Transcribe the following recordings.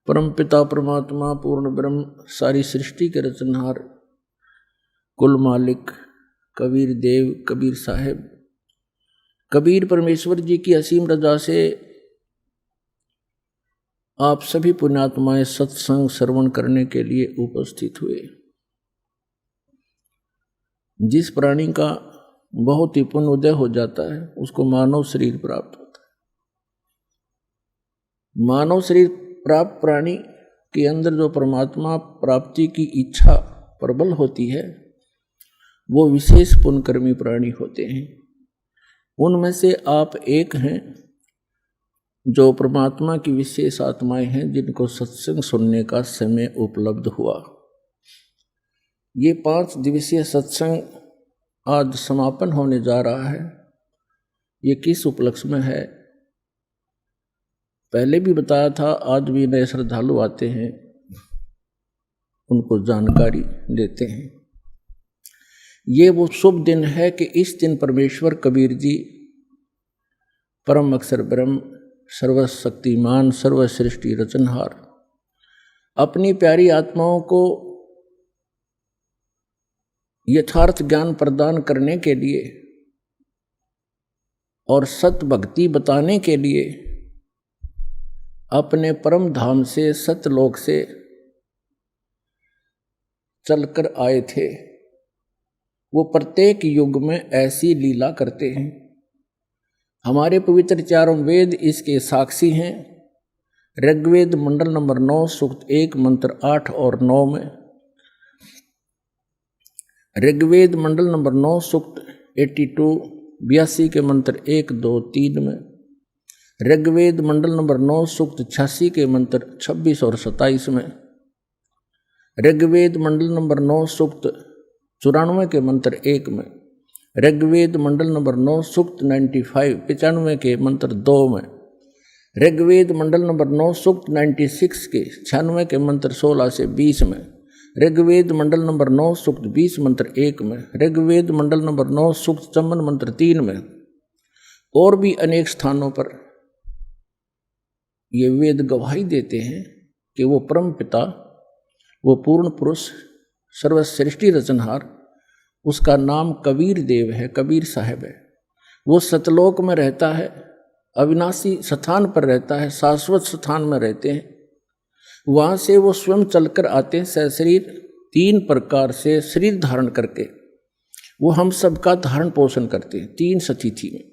परम पिता परमात्मा पूर्ण ब्रह्म सारी सृष्टि के रचनहार कुल मालिक कबीर देव कबीर साहेब कबीर परमेश्वर जी की असीम रजा से आप सभी पुण्यात्माएं सत्संग श्रवण करने के लिए उपस्थित हुए। जिस प्राणी का बहुत ही पुण्य उदय हो जाता है उसको मानव शरीर प्राप्त होता है। मानव शरीर प्राप्त प्राणी के अंदर जो परमात्मा प्राप्ति की इच्छा प्रबल होती है वो विशेष पुण्यकर्मी प्राणी होते हैं। उनमें से आप एक हैं जो परमात्मा की विशेष आत्माएं हैं जिनको सत्संग सुनने का समय उपलब्ध हुआ। ये 5 दिवसीय सत्संग आज समापन होने जा रहा है। ये किस उपलक्ष्य में है पहले भी बताया था, आज भी नए श्रद्धालु आते हैं उनको जानकारी देते हैं। ये वो शुभ दिन है कि इस दिन परमेश्वर कबीर जी परम अक्षर ब्रह्म सर्वशक्तिमान सर्वसृष्टि रचनहार अपनी प्यारी आत्माओं को यथार्थ ज्ञान प्रदान करने के लिए और सत भक्ति बताने के लिए अपने परम धाम से सतलोक से चलकर आए थे। वो प्रत्येक युग में ऐसी लीला करते हैं। हमारे पवित्र चारों वेद इसके साक्षी हैं। ऋग्वेद मंडल नंबर 9 सूक्त 1 मंत्र 8 और 9 में, ऋग्वेद मंडल नंबर 9 सूक्त 82 के मंत्र 1 2 3 में, ऋग्वेद मंडल नंबर 9 सूक्त 86 के मंत्र 26 और 27 में, ऋग्वेद मंडल नंबर 9 सूक्त 94 के मंत्र 1 में, ऋग्वेद मंडल नंबर 9 सूक्त 95 के मंत्र 2 में, ऋग्वेद मंडल नंबर 9 सूक्त 96 के 96 के मंत्र 16 से 20 में, ऋग्वेद मंडल नंबर 9 सूक्त 20 मंत्र 1 में, ऋग्वेद मंडल नंबर 9 सूक्त 54 मंत्र 3 में और भी अनेक स्थानों पर ये वेद गवाही देते हैं कि वो परम पिता, वो पूर्ण पुरुष सर्वसृष्टि रचनहार, उसका नाम कबीर देव है, कबीर साहब है। वो सतलोक में रहता है, अविनाशी स्थान पर रहता है, शाश्वत स्थान में रहते हैं। वहाँ से वो स्वयं चलकर आते हैं सशरीर 3 प्रकार से शरीर धारण करके वो हम सबका धारण पोषण करते हैं। 3 सतिथि में,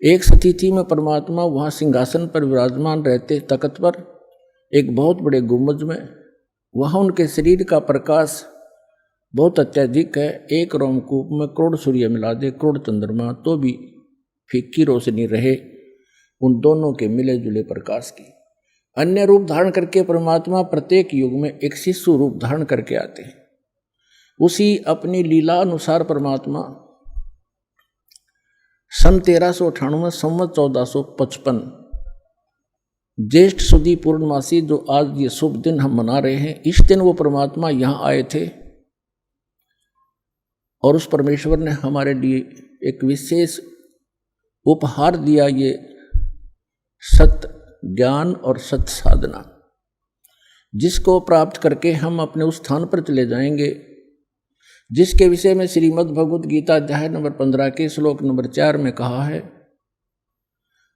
एक सतिथि में परमात्मा वहाँ सिंहासन पर विराजमान रहते तख्त पर एक बहुत बड़े गुंबज में। वहाँ उनके शरीर का प्रकाश बहुत अत्यधिक है। एक रोमकूप में करोड़ सूर्य मिला दे, करोड़ चंद्रमा, तो भी फीकी रोशनी रहे उन दोनों के मिले जुले प्रकाश की। अन्य रूप धारण करके परमात्मा प्रत्येक युग में एक शिशु रूप धारण करके आते हैं। उसी अपनी लीला अनुसार परमात्मा सन 1398 संवत 1455 ज्येष्ठ सुदी पूर्णमासी, जो आज ये शुभ दिन हम मना रहे हैं, इस दिन वो परमात्मा यहाँ आए थे और उस परमेश्वर ने हमारे लिए एक विशेष उपहार दिया, ये सत्य ज्ञान और सत्य साधना, जिसको प्राप्त करके हम अपने उस स्थान पर चले जाएंगे जिसके विषय में श्रीमद् भगवद गीता अध्याय नंबर 15 के श्लोक नंबर 4 में कहा है।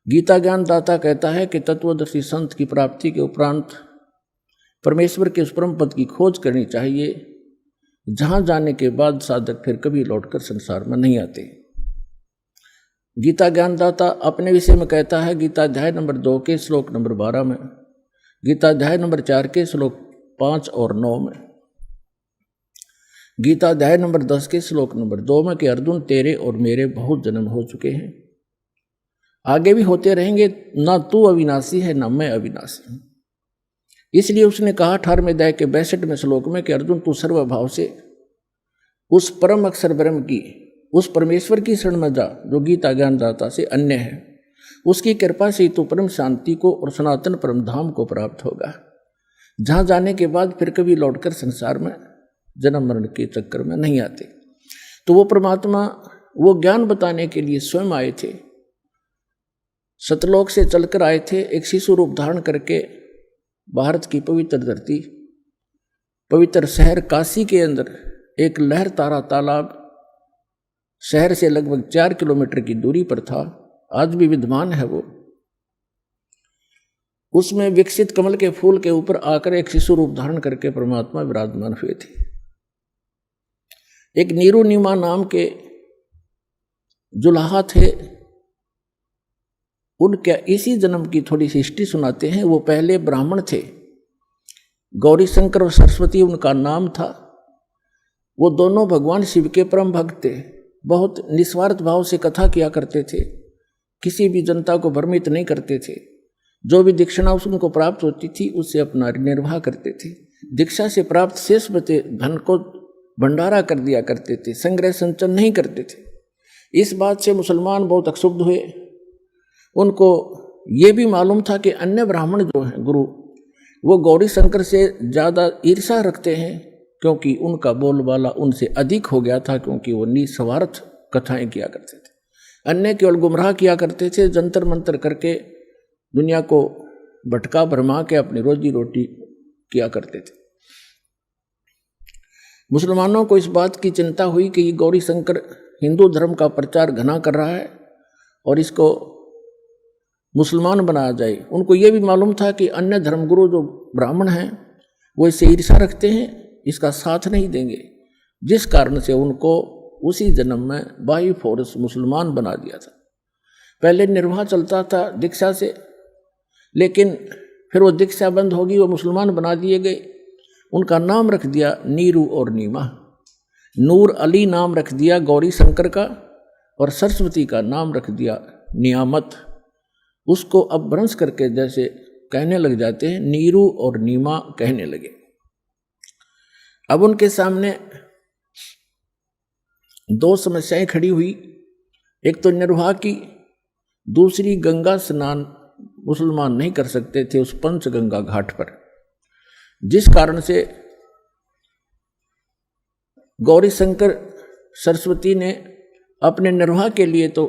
गीता ज्ञान दाता कहता है कि तत्वदर्शी संत की प्राप्ति के उपरांत परमेश्वर के उस परम पद की खोज करनी चाहिए जहां जाने के बाद साधक फिर कभी लौटकर संसार में नहीं आते। गीता ज्ञानदाता अपने विषय में कहता है गीता अध्याय नंबर 2 के श्लोक नंबर 12 में, गीता अध्याय नंबर 4 के श्लोक 5 और 9 में, गीता अध्याय नंबर 10 के श्लोक नंबर 2 में कि अर्जुन तेरे और मेरे बहुत जन्म हो चुके हैं, आगे भी होते रहेंगे, ना तू अविनाशी है ना मैं अविनाशी हूं। इसलिए उसने कहा 18वें अध्याय के 62वें श्लोक में कि अर्जुन तू सर्वभाव से उस परम अक्षर ब्रह्म की, उस परमेश्वर की शरण में जा जो गीता ज्ञानदाता से अन्य है। उसकी कृपा से तू परम शांति को और सनातन परम धाम को प्राप्त होगा, जहाँ जाने के बाद फिर कभी लौटकर संसार में जन्म मरण के चक्कर में नहीं आते। तो वो परमात्मा वो ज्ञान बताने के लिए स्वयं आए थे, सतलोक से चलकर आए थे, एक शिशु रूप धारण करके भारत की पवित्र धरती, पवित्र शहर काशी के अंदर एक लहरतारा तालाब शहर से लगभग 4 किलोमीटर की दूरी पर था, आज भी विद्यमान है वो। उसमें विकसित कमल के फूल के ऊपर आकर एक शिशु रूप धारण करके परमात्मा विराजमान हुए थे। एक नीरू नीमा नाम के जुलाहा थे, उनके इसी जन्म की थोड़ी सी हिस्ट्री सुनाते हैं। वो पहले ब्राह्मण थे, गौरी शंकर और सरस्वती उनका नाम था। वो दोनों भगवान शिव के परम भक्त थे, बहुत निस्वार्थ भाव से कथा किया करते थे, किसी भी जनता को भ्रमित नहीं करते थे। जो भी दीक्षिणा उनको प्राप्त होती थी उससे अपना निर्वाह करते थे। दीक्षा से प्राप्त शेष बचे धन को भंडारा कर दिया करते थे, संग्रह संचन नहीं करते थे। इस बात से मुसलमान बहुत अक्षुब्ध हुए। उनको ये भी मालूम था कि अन्य ब्राह्मण जो हैं गुरु, वो गौरी शंकर से ज़्यादा ईर्ष्या रखते हैं, क्योंकि उनका बोलबाला उनसे अधिक हो गया था, क्योंकि वो निस्वार्थ कथाएं किया करते थे। अन्य केवल गुमराह किया करते थे, जंतर मंतर करके दुनिया को भटका भरमा के अपनी रोजी रोटी किया करते थे। मुसलमानों को इस बात की चिंता हुई कि ये गौरी शंकर हिंदू धर्म का प्रचार घना कर रहा है और इसको मुसलमान बनाया जाए। उनको ये भी मालूम था कि अन्य धर्मगुरु जो ब्राह्मण हैं वो इससे ईर्ष्या रखते हैं, इसका साथ नहीं देंगे, जिस कारण से उनको उसी जन्म में बाई फोर्स मुसलमान बना दिया था। पहले निर्वाह चलता था दीक्षा से, लेकिन फिर वो दीक्षा बंद होगी, वो मुसलमान बना दिए गए। उनका नाम रख दिया नीरू और नीमा। नूर अली नाम रख दिया गौरी शंकर का, और सरस्वती का नाम रख दिया नियामत। उसको अब भ्रंश करके जैसे कहने लग जाते हैं, नीरू और नीमा कहने लगे। अब उनके सामने दो समस्याएं खड़ी हुई, एक तो निर्वाह की, दूसरी गंगा स्नान मुसलमान नहीं कर सकते थे उस पंचगंगा घाट पर, जिस कारण से गौरी शंकर सरस्वती ने अपने निर्वाह के लिए, तो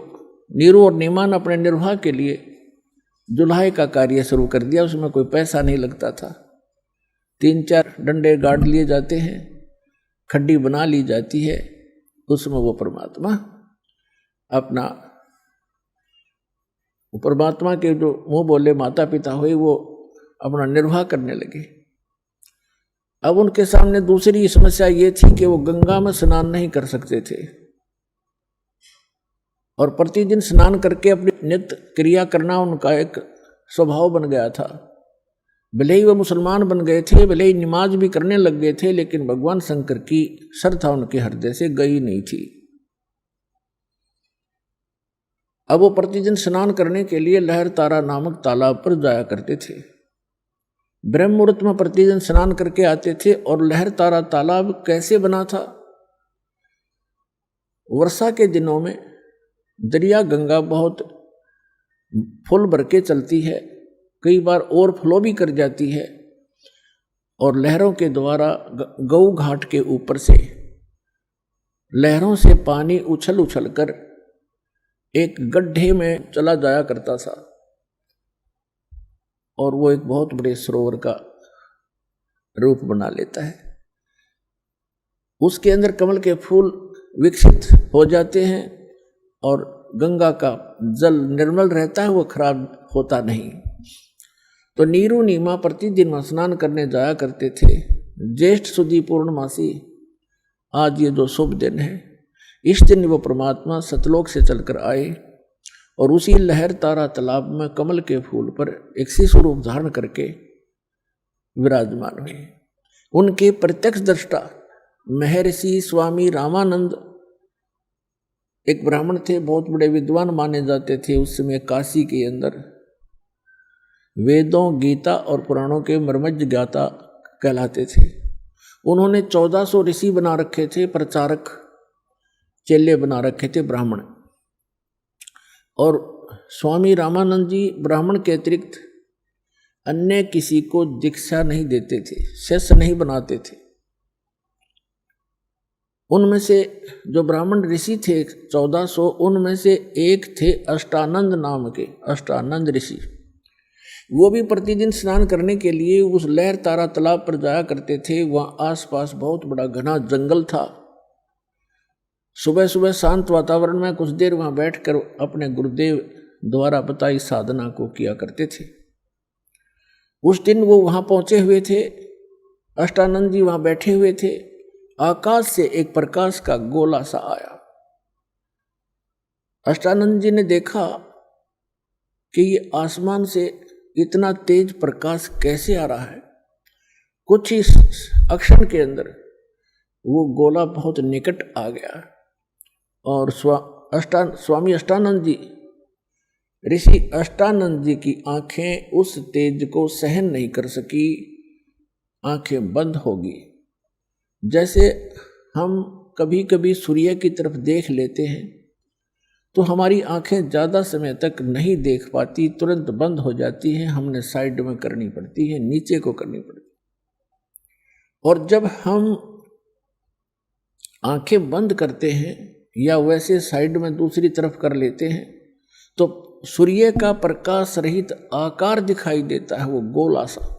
नीरू और नीमा ने अपने निर्वाह के लिए जुलाहे का कार्य शुरू कर दिया। उसमें कोई पैसा नहीं लगता था, 3-4 डंडे गाड़ लिए जाते हैं, खड्डी बना ली जाती है, उसमें वो परमात्मा परमात्मा के जो मुंह बोले माता पिता हुए वो अपना निर्वाह करने लगे। अब उनके सामने दूसरी समस्या ये थी कि वो गंगा में स्नान नहीं कर सकते थे, और प्रतिदिन स्नान करके अपनी नित्य क्रिया करना उनका एक स्वभाव बन गया था। भले ही वो मुसलमान बन गए थे, भले ही नमाज भी करने लग गए थे, लेकिन भगवान शंकर की श्रद्धा उनके हृदय से गई नहीं थी। अब वो प्रतिदिन स्नान करने के लिए लहरतारा नामक तालाब पर जाया करते थे। ब्रह्म मुहूर्त में प्रतिदिन स्नान करके आते थे। और लहरतारा तालाब कैसे बना था? वर्षा के दिनों में दरिया गंगा बहुत फुल भर के चलती है, कई बार ओवरफ्लो भी कर जाती है, और लहरों के द्वारा गऊ घाट के ऊपर से लहरों से पानी उछल उछल कर एक गड्ढे में चला जाया करता था, और वो एक बहुत बड़े सरोवर का रूप बना लेता है। उसके अंदर कमल के फूल विकसित हो जाते हैं और गंगा का जल निर्मल रहता है, वो खराब होता नहीं। तो नीरू नीमा प्रतिदिन स्नान करने जाया करते थे। ज्येष्ठ सुदी पूर्णमासी, आज ये जो शुभ दिन है, इस दिन वो परमात्मा सतलोक से चलकर आए और उसी लहर तारा तालाब में कमल के फूल पर एक शिशु रूप धारण करके विराजमान हुए। उनके प्रत्यक्ष दृष्टा महर्षि स्वामी रामानंद एक ब्राह्मण थे, बहुत बड़े विद्वान माने जाते थे। उस समय काशी के अंदर वेदों, गीता और पुराणों के मर्मज्ञ ज्ञाता कहलाते थे। उन्होंने 1400 ऋषि बना रखे थे, प्रचारक चेले बना रखे थे ब्राह्मण। और स्वामी रामानंद जी ब्राह्मण के अतिरिक्त अन्य किसी को दीक्षा नहीं देते थे, शिष्य नहीं बनाते थे। उनमें से जो ब्राह्मण ऋषि थे 1400, उनमें से एक थे अष्टानंद नाम के, अष्टानंद ऋषि। वो भी प्रतिदिन स्नान करने के लिए उस लहर तारा तालाब पर जाया करते थे। वहाँ आसपास बहुत बड़ा घना जंगल था। सुबह सुबह शांत वातावरण में कुछ देर वहाँ बैठकर अपने गुरुदेव द्वारा बताई साधना को किया करते थे। उस दिन वो वहाँ पहुँचे हुए थे। अष्टानंद जी वहाँ बैठे हुए थे। आकाश से एक प्रकाश का गोला सा आया। अष्टानंद जी ने देखा कि ये आसमान से इतना तेज प्रकाश कैसे आ रहा है। कुछ ही अक्षण के अंदर वो गोला बहुत निकट आ गया और स्वामी अष्टानंद जी, ऋषि अष्टानंद जी की आंखें उस तेज को सहन नहीं कर सकी। आंखें बंद हो गई। जैसे हम कभी कभी सूर्य की तरफ देख लेते हैं तो हमारी आंखें ज़्यादा समय तक नहीं देख पाती, तुरंत बंद हो जाती हैं। हमने साइड में करनी पड़ती है, नीचे को करनी पड़ती है। और जब हम आंखें बंद करते हैं या वैसे साइड में दूसरी तरफ कर लेते हैं तो सूर्य का प्रकाश रहित आकार दिखाई देता है, वो गोला सा।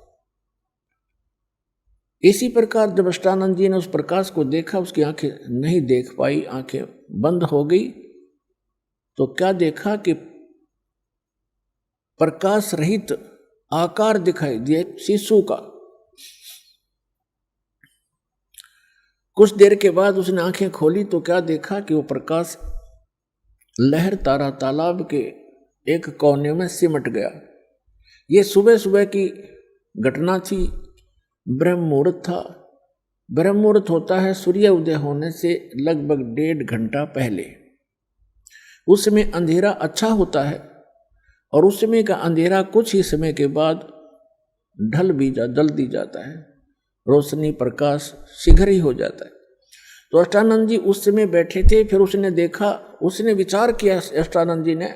इसी प्रकार जब अष्टानंद जी ने उस प्रकाश को देखा, उसकी आंखें नहीं देख पाई, आंखें बंद हो गई। तो क्या देखा कि प्रकाश रहित आकार दिखाई दिया शिशु का। कुछ देर के बाद उसने आंखें खोली तो क्या देखा कि वो प्रकाश लहर तारा तालाब के एक कोने में सिमट गया। ये सुबह सुबह की घटना थी। ब्रह्म मुहूर्त था। ब्रह्म मुहूर्त होता है सूर्य उदय होने से लगभग 1.5 घंटा पहले। उस समय अंधेरा अच्छा होता है और उस समय का अंधेरा कुछ ही समय के बाद जल्दी जाता है। रोशनी प्रकाश शीघ्र ही हो जाता है। तो अष्टानंद जी उस समय बैठे थे। फिर उसने देखा, उसने विचार किया अष्टानंद जी ने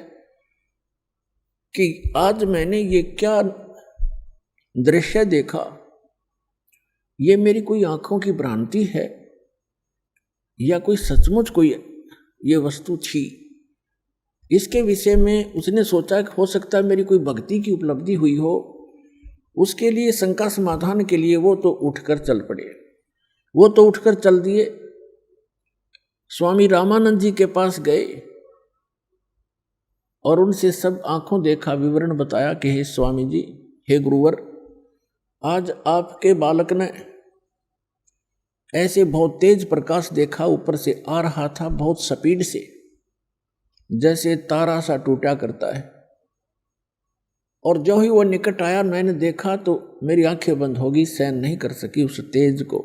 कि आज मैंने ये क्या दृश्य देखा, ये मेरी कोई आंखों की भ्रांति है या कोई सचमुच कोई ये वस्तु थी। इसके विषय में उसने सोचा कि हो सकता है मेरी कोई भक्ति की उपलब्धि हुई हो। उसके लिए शंका समाधान के लिए वो तो उठकर चल पड़े। वो तो उठकर चल दिए, स्वामी रामानंद जी के पास गए और उनसे सब आंखों देखा विवरण बताया कि हे स्वामी जी, हे गुरुवर, आज आपके बालक ने ऐसे बहुत तेज प्रकाश देखा, ऊपर से आ रहा था बहुत स्पीड से, जैसे तारा सा टूटा करता है। और जो ही वो निकट आया मैंने देखा तो मेरी आंखें बंद हो गई, सहन नहीं कर सकी उस तेज को।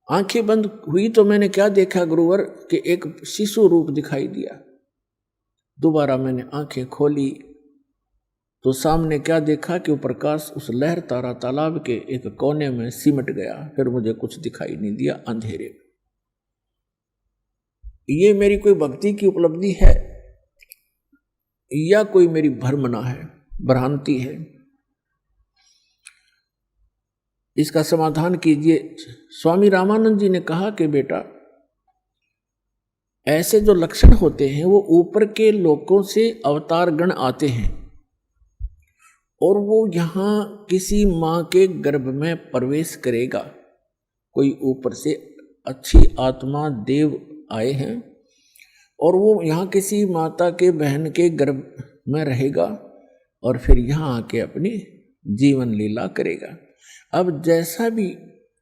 आंखें बंद हुई तो मैंने क्या देखा गुरुवर कि एक शिशु रूप दिखाई दिया। दोबारा मैंने आंखें खोली तो सामने क्या देखा कि वो प्रकाश उस लहर तारा तालाब के एक कोने में सिमट गया। फिर मुझे कुछ दिखाई नहीं दिया अंधेरे में। ये मेरी कोई भक्ति की उपलब्धि है या कोई मेरी भ्रमना है, भ्रांति है? इसका समाधान कीजिए। स्वामी रामानंद जी ने कहा कि बेटा, ऐसे जो लक्षण होते हैं वो ऊपर के लोकों से अवतार गण आते हैं और वो यहाँ किसी माँ के गर्भ में प्रवेश करेगा। कोई ऊपर से अच्छी आत्मा देव आए हैं और वो यहाँ किसी माता के बहन के गर्भ में रहेगा और फिर यहाँ आके अपनी जीवन लीला करेगा। अब जैसा भी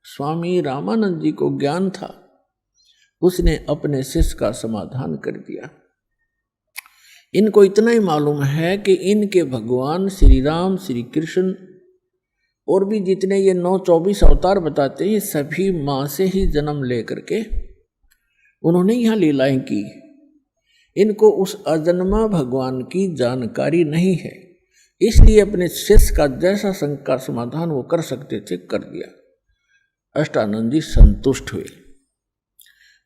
स्वामी रामानंद जी को ज्ञान था उसने अपने शिष्य का समाधान कर दिया। इनको इतना ही मालूम है कि इनके भगवान श्री राम, श्री कृष्ण और भी जितने ये 9-24 अवतार बताते हैं, सभी माँ से ही जन्म लेकर के उन्होंने यहाँ लीलाएं की। इनको उस अजन्मा भगवान की जानकारी नहीं है, इसलिए अपने शिष्य का जैसा शंका समाधान वो कर सकते थे कर दिया। अष्टानंद जी संतुष्ट हुए।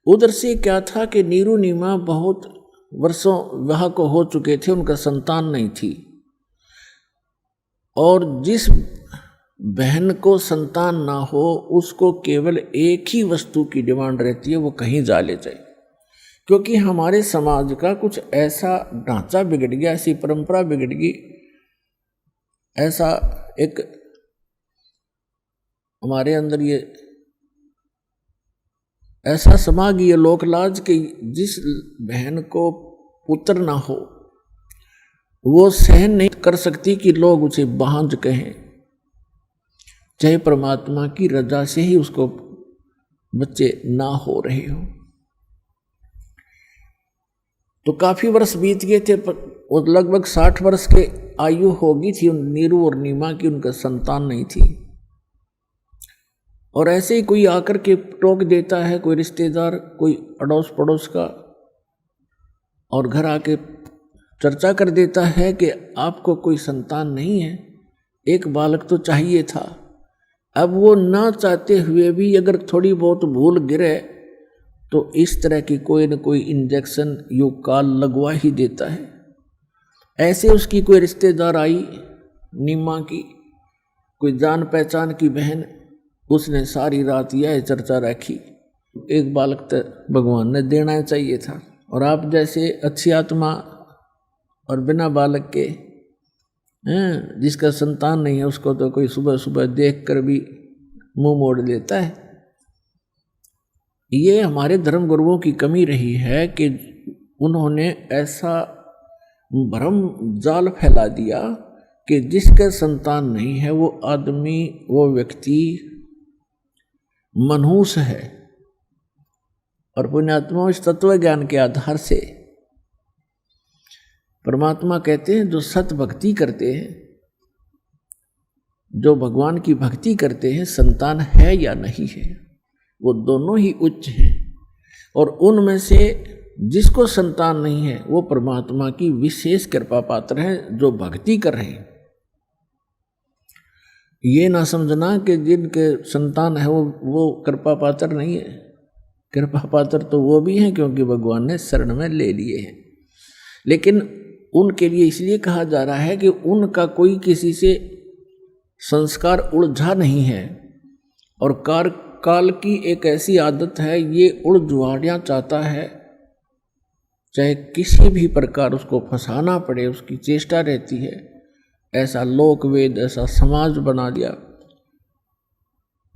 उधर से क्या था कि नीरू नीमा बहुत वर्षों विवाह को हो चुके थे, उनका संतान नहीं थी और जिस बहन को संतान ना हो उसको केवल एक ही वस्तु की डिमांड रहती है, वो कहीं जा ले जाए। क्योंकि हमारे समाज का कुछ ऐसा ढांचा बिगड़ गया, ऐसी परंपरा बिगड़ गई ऐसा एक हमारे अंदर ये ऐसा समाज ये लोकलाज कि जिस बहन को पुत्र ना हो वो सहन नहीं कर सकती कि लोग उसे बांझ कहें, चाहे परमात्मा की रजा से ही उसको बच्चे ना हो रहे हो। तो काफी वर्ष बीत गए थे और लगभग 60 वर्ष के आयु होगी थी नीरू और नीमा की, उनका संतान नहीं थी। और ऐसे ही कोई आकर के टोक देता है, कोई रिश्तेदार, कोई अड़ोस पड़ोस का, और घर आके चर्चा कर देता है कि आपको कोई संतान नहीं है, एक बालक तो चाहिए था। अब वो ना चाहते हुए भी अगर थोड़ी बहुत भूल गिरे तो इस तरह की कोई न कोई इंजेक्शन यू काल लगवा ही देता है। ऐसे उसकी कोई रिश्तेदार आई नीमा की, कोई जान पहचान की बहन, उसने सारी रात यह चर्चा रखी, एक बालक तो भगवान ने देना चाहिए था, और आप जैसे अच्छी आत्मा और बिना बालक के जिसका संतान नहीं है उसको तो कोई सुबह सुबह देख कर भी मुंह मोड़ लेता है। ये हमारे धर्म गुरुओं की कमी रही है कि उन्होंने ऐसा भ्रम जाल फैला दिया कि जिसका संतान नहीं है वो आदमी, वो व्यक्ति मनहूस है। और पुण्यात्मा इस तत्व ज्ञान के आधार से परमात्मा कहते हैं जो सत भक्ति करते हैं, जो भगवान की भक्ति करते हैं, संतान है या नहीं है वो दोनों ही उच्च हैं। और उनमें से जिसको संतान नहीं है वो परमात्मा की विशेष कृपा पात्र है जो भक्ति कर रहे हैं। ये ना समझना कि जिनके संतान है वो कृपा पात्र नहीं है। कृपा पात्र तो वो भी हैं क्योंकि भगवान ने शरण में ले लिए हैं, लेकिन उनके लिए इसलिए कहा जा रहा है कि उनका कोई किसी से संस्कार उलझा नहीं है, और काल की एक ऐसी आदत है, ये उलझुआड़ियाँ चाहता है, चाहे किसी भी प्रकार उसको फंसाना पड़े उसकी चेष्टा रहती है। ऐसा लोक वेद, ऐसा समाज बना दिया,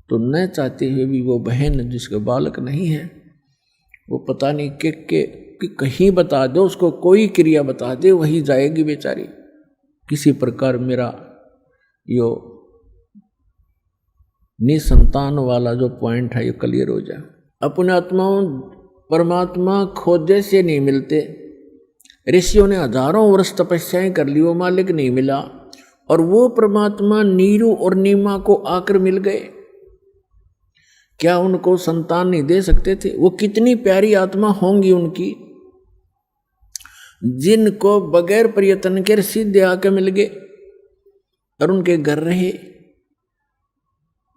तो न चाहते हुए भी वो बहन जिसके बालक नहीं है, वो पता नहीं कि कहीं बता दो उसको, कोई क्रिया बता दे वही जाएगी बेचारी, किसी प्रकार मेरा यो निसंतान वाला जो पॉइंट है ये क्लियर हो जाए। अपने आत्माओं परमात्मा खोजे से नहीं मिलते। ऋषियों ने हजारों वर्ष तपस्याएं कर ली, वो मालिक नहीं मिला, और वो परमात्मा नीरू और नीमा को आकर मिल गए। क्या उनको संतान नहीं दे सकते थे? वो कितनी प्यारी आत्मा होंगी उनकी, जिनको बगैर प्रयत्न के सीधे आके मिल गए और उनके घर रहे,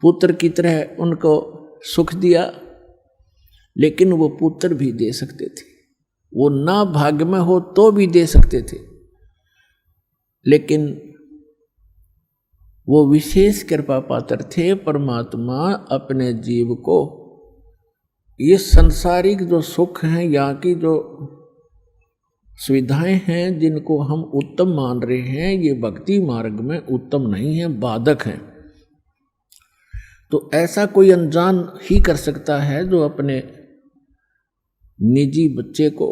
पुत्र की तरह उनको सुख दिया। लेकिन वो पुत्र भी दे सकते थे, वो ना भाग्य में हो तो भी दे सकते थे, लेकिन वो विशेष कृपा पात्र थे। परमात्मा अपने जीव को ये संसारिक जो सुख हैं, यहाँ की जो सुविधाएं हैं जिनको हम उत्तम मान रहे हैं, ये भक्ति मार्ग में उत्तम नहीं है, बाधक हैं। तो ऐसा कोई अनजान ही कर सकता है जो अपने निजी बच्चे को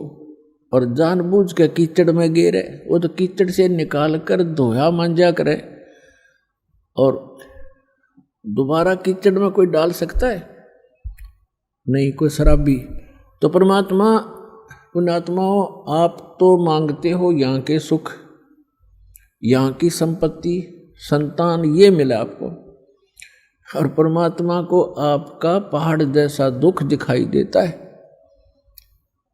और जानबूझ के कीचड़ में गिरे, वो तो कीचड़ से निकाल कर धोया मांजा करे, और दोबारा कीचड़ में कोई डाल सकता है? नहीं, कोई शराबी। तो परमात्मा पुण्यात्माओं, आप तो मांगते हो यहाँ के सुख, यहाँ की संपत्ति, संतान, ये मिला आपको, और परमात्मा को आपका पहाड़ जैसा दुख दिखाई देता है।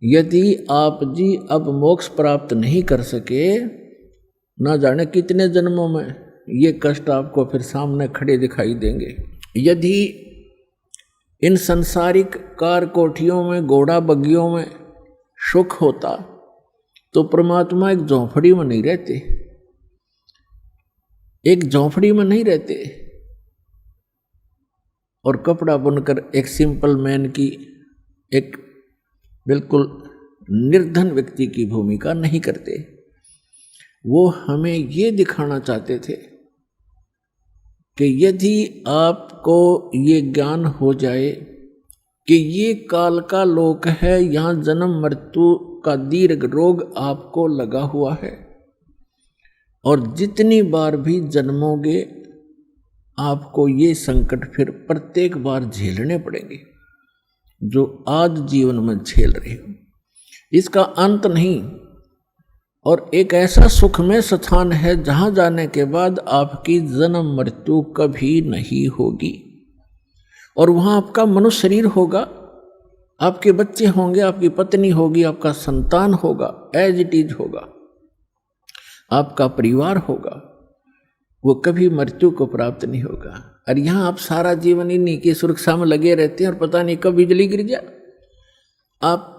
यदि आप जी अब मोक्ष प्राप्त नहीं कर सके, ना जाने कितने जन्मों में ये कष्ट आपको फिर सामने खड़े दिखाई देंगे। यदि इन संसारिक कार कोठियों में, घोड़ा बग्गियों में सुख होता तो परमात्मा एक झोंपड़ी में नहीं रहते, एक झोंपड़ी में नहीं रहते, और कपड़ा बुनकर एक सिंपल मैन की, एक बिल्कुल निर्धन व्यक्ति की भूमिका नहीं करते। वो हमें ये दिखाना चाहते थे कि यदि आपको ये ज्ञान हो जाए कि ये काल का लोक है, यहाँ जन्म मृत्यु का दीर्घ रोग आपको लगा हुआ है और जितनी बार भी जन्मोगे आपको ये संकट फिर प्रत्येक बार झेलने पड़ेंगे जो आज जीवन में झेल रहे हो, इसका अंत नहीं। और एक ऐसा सुखमय स्थान है जहां जाने के बाद आपकी जन्म मृत्यु कभी नहीं होगी और वहां आपका मनुष्य शरीर होगा, आपके बच्चे होंगे, आपकी पत्नी होगी, आपका संतान होगा, एज इट इज होगा, आपका परिवार होगा, वो कभी मृत्यु को प्राप्त नहीं होगा। और यहाँ आप सारा जीवन इन्हीं की सुरक्षा में लगे रहते हैं और पता नहीं कब बिजली गिर जाए। आप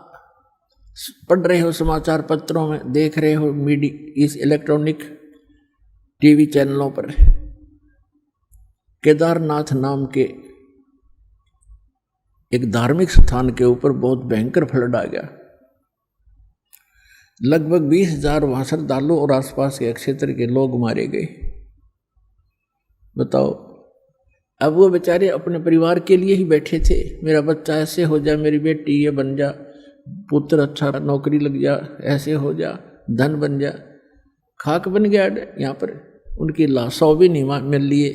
पढ़ रहे हो समाचार पत्रों में, देख रहे हो मीडिया, इस इलेक्ट्रॉनिक टीवी चैनलों पर केदारनाथ नाम के एक धार्मिक स्थान के ऊपर बहुत भयंकर फ्लड आ गया। लगभग 20,000 वहां श्रद्धालु और आसपास के क्षेत्र के लोग मारे गए। बताओ, अब वो बेचारे अपने परिवार के लिए ही बैठे थे, मेरा बच्चा ऐसे हो जा, मेरी बेटी ये बन जा, पुत्र अच्छा नौकरी लग जा, ऐसे हो जा, धन बन जा, खाक बन गया यहाँ पर। उनकी लाशों भी नहीं मिल लिए,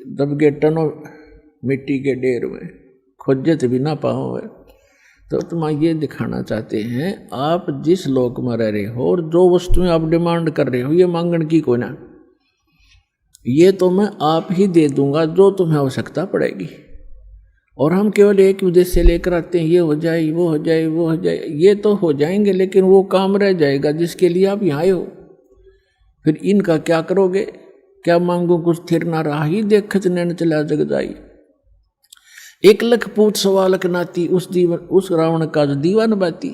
दब गए टनों मिट्टी के ढेर में, खोजत भी ना पाओ। तो तुम ये दिखाना चाहते हैं आप जिस लोक में रह रहे हो और जो वस्तुएं आप डिमांड कर रहे हो, ये मांगण की कोई ना, ये तो मैं आप ही दे दूंगा जो तुम्हें आवश्यकता पड़ेगी। और हम केवल एक उद्देश्य लेकर आते हैं, ये हो जाए, वो हो जाए, वो हो जाए, ये तो हो जाएंगे लेकिन वो काम रह जाएगा जिसके लिए आप यहाँ आए हो। फिर इनका क्या करोगे? क्या मांगो कुछ थिर ना रहा ही, देखत नैन चला जग जाई। 1,00,000 पूछ सवालक नाती, उस रावण का जो दीवान बाती।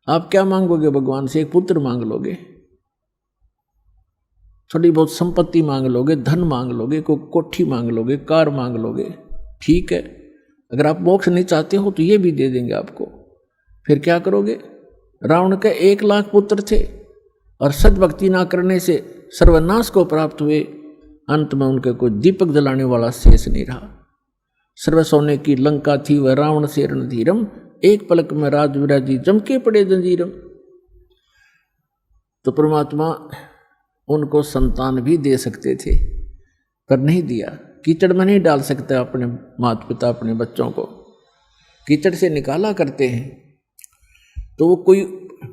आप क्या मांगोगे भगवान से? एक पुत्र मांग लोगे, थोड़ी बहुत संपत्ति मांग लोगे, धन मांग लोगे, कोई कोठी मांग लोगे, कार मांग लोगे, ठीक है। अगर आप मोक्ष नहीं चाहते हो तो ये भी दे देंगे आपको। फिर क्या करोगे? रावण के 1,00,000 पुत्र थे और सद्भक्ति ना करने से सर्वनाश को प्राप्त हुए। अंत में उनके कोई दीपक जलाने वाला शेष नहीं रहा। सर्व सोने की लंका थी वह रावण से रणधीरम, एक पलक में राज विराजी जमके पड़े जंजीरम। तो परमात्मा उनको संतान भी दे सकते थे पर नहीं दिया। कीचड़ में नहीं डाल सकते अपने माता पिता अपने बच्चों को, कीचड़ से निकाला करते हैं। तो वो कोई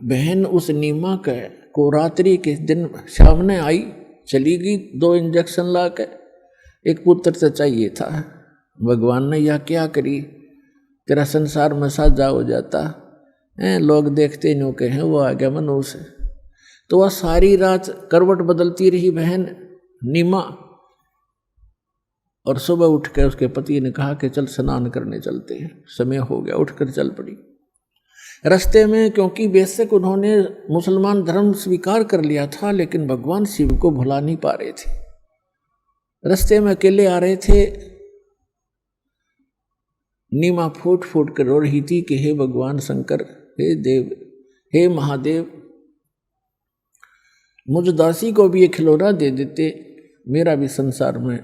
बहन उस नीमा को रात्रि के दिन सामने आई, चली गई, 2 इंजेक्शन ला के, एक पुत्र से चाहिए था। भगवान ने यह क्या करी, तेरा संसार में साझा हो जाता है, लोग देखते नहीं कहें वो आ गया मनुष्य। तो वह सारी रात करवट बदलती रही बहन नीमा, और सुबह उठ कर उसके पति ने कहा कि चल स्नान करने चलते हैं, समय हो गया। उठकर चल पड़ी। रास्ते में क्योंकि बेशक उन्होंने मुसलमान धर्म स्वीकार कर लिया था लेकिन भगवान शिव को भुला नहीं पा रहे थे। रास्ते में अकेले आ रहे थे, नीमा फूट फूट कर रो रही थी कि हे भगवान शंकर, हे देव, हे महादेव, मुझ दासी को भी ये खिलौना दे देते, मेरा भी संसार में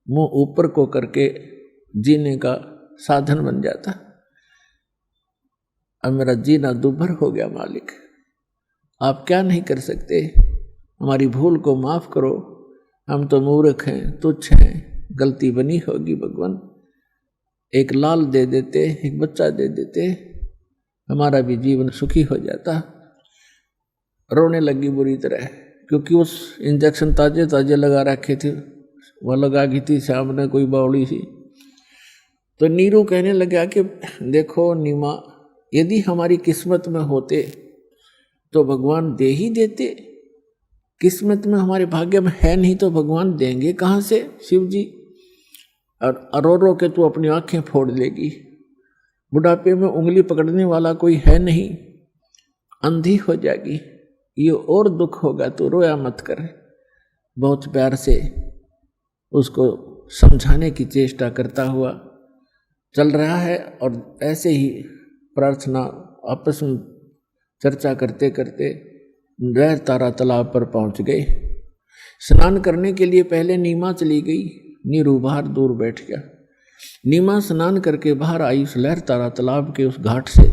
मुंह ऊपर को करके जीने का साधन बन जाता। अब मेरा जीना दुभर हो गया मालिक, आप क्या नहीं कर सकते? हमारी भूल को माफ करो, हम तो मूर्ख हैं, तुच्छ हैं, गलती बनी होगी भगवान। एक लाल दे देते, एक बच्चा दे देते, हमारा भी जीवन सुखी हो जाता। रोने लगी बुरी तरह, क्योंकि उस इंजेक्शन ताजे ताजे लगा रखे थे, वह लगा गई थी सामने कोई बावड़ी सी। तो नीरू कहने लगा कि देखो नीमा, यदि हमारी किस्मत में होते तो भगवान दे ही देते, किस्मत में हमारे भाग्य में है नहीं तो भगवान देंगे कहाँ से शिव जी? और रो रो के तू अपनी आंखें फोड़ लेगी, बुढ़ापे में उंगली पकड़ने वाला कोई है नहीं, अंधी हो जाएगी, ये और दुख होगा, तो रोया मत कर। बहुत प्यार से उसको समझाने की चेष्टा करता हुआ चल रहा है। और ऐसे ही प्रार्थना आपस में चर्चा करते करते रह तारा तालाब पर पहुंच गए। स्नान करने के लिए पहले नीमा चली गई, नीरू बाहर दूर बैठ गया। नीमा स्नान करके बाहर आई उस लहरतारा तालाब के उस घाट से।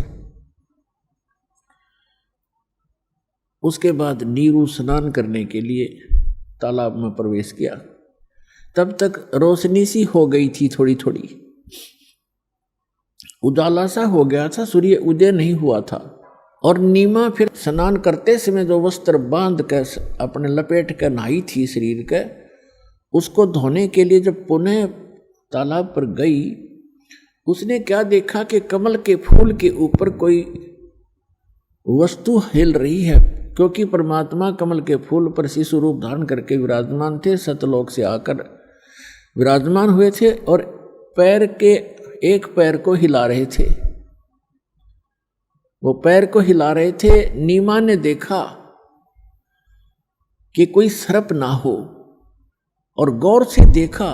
उसके बाद नीरू स्नान करने के लिए तालाब में प्रवेश किया। तब तक रोशनी सी हो गई थी, थोड़ी थोड़ी उजाला सा हो गया था, सूर्य उदय नहीं हुआ था। और नीमा फिर स्नान करते समय जो वस्त्र बांध कर अपने लपेट कर नहाई थी शरीर के, उसको धोने के लिए जब पुनः तालाब पर गई, उसने क्या देखा कि कमल के फूल के ऊपर कोई वस्तु हिल रही है, क्योंकि परमात्मा कमल के फूल पर शिशु रूप धारण करके विराजमान थे, सतलोक से आकर विराजमान हुए थे और पैर के एक पैर को हिला रहे थे। वो पैर को हिला रहे थे। नीमा ने देखा कि कोई सर्प ना हो और गौर से देखा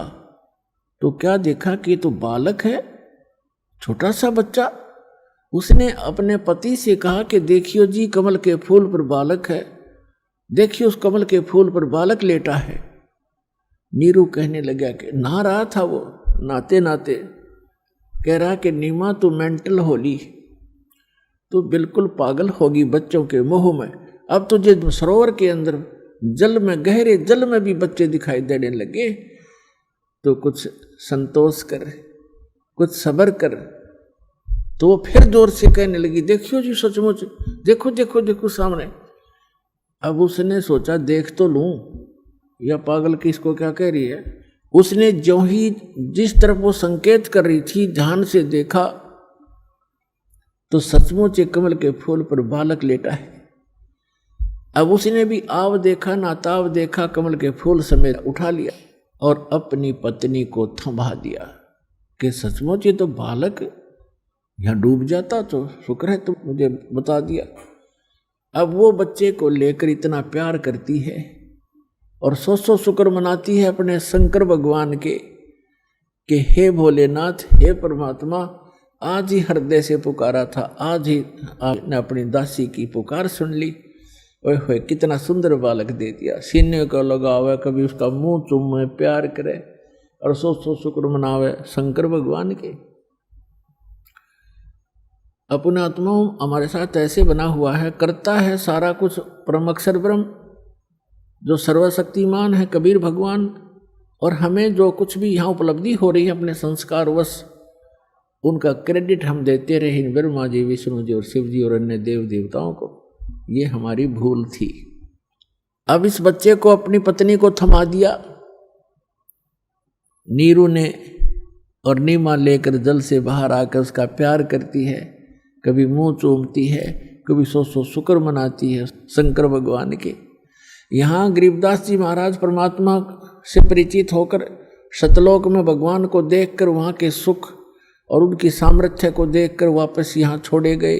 तो क्या देखा कि तो बालक है, छोटा सा बच्चा। उसने अपने पति से कहा कि देखियो जी, कमल के फूल पर बालक है, देखियो उस कमल के फूल पर बालक लेटा है। नीरू कहने लगा कि नहा रहा था वो, नाते नाते कह रहा कि नीमा तू मेंटल होली, तू बिल्कुल पागल होगी बच्चों के मोह में। अब तुझे सरोवर के अंदर जल में, गहरे जल में भी बच्चे दिखाई देने लगे, तो कुछ संतोष कर, कुछ सब्र कर। तो वो फिर जोर से कहने लगी देखियो जी, सचमुच देखो देखो देखो सामने। अब उसने सोचा देख तो लूं, या पागल किसको क्या कह रही है। उसने जो ही जिस तरफ वो संकेत कर रही थी ध्यान से देखा तो सचमुच एक कमल के फूल पर बालक लेटा है। अब उसने भी आव देखा ना ताव देखा, कमल के फूल समेत उठा लिया और अपनी पत्नी को थमा दिया कि सचमुच ये तो बालक, यहां डूब जाता तो शुक्र है तुम मुझे बता दिया। अब वो बच्चे को लेकर इतना प्यार करती है और सौ शुक्र मनाती है अपने शंकर भगवान के कि हे भोलेनाथ, हे परमात्मा, आज ही हृदय से पुकारा था, आज ही आपने अपनी दासी की पुकार सुन ली। ओए होए, कितना सुंदर बालक दे दिया, सीने को लगावे, कभी उसका मुंह चूमे, प्यार करे और सौ शुक्र मनावे शंकर भगवान के। अपने आत्मा हमारे साथ ऐसे बना हुआ है, करता है सारा कुछ परम अक्षर ब्रह्म जो सर्वशक्तिमान है कबीर भगवान। और हमें जो कुछ भी यहाँ उपलब्धि हो रही है अपने संस्कार वश, उनका क्रेडिट हम देते रहे ब्रह्मा जी, विष्णु जी और शिव जी और अन्य देव देवताओं को। ये हमारी भूल थी। अब इस बच्चे को अपनी पत्नी को थमा दिया नीरू ने, और नीमा लेकर जल से बाहर आकर उसका प्यार करती है, कभी मुंह चूमती है, कभी सौ शुक्र मनाती है शंकर भगवान के। यहाँ गरीबदास जी महाराज परमात्मा से परिचित होकर सतलोक में भगवान को देखकर वहाँ के सुख और उनकी सामर्थ्य को देखकर वापस यहाँ छोड़े गए।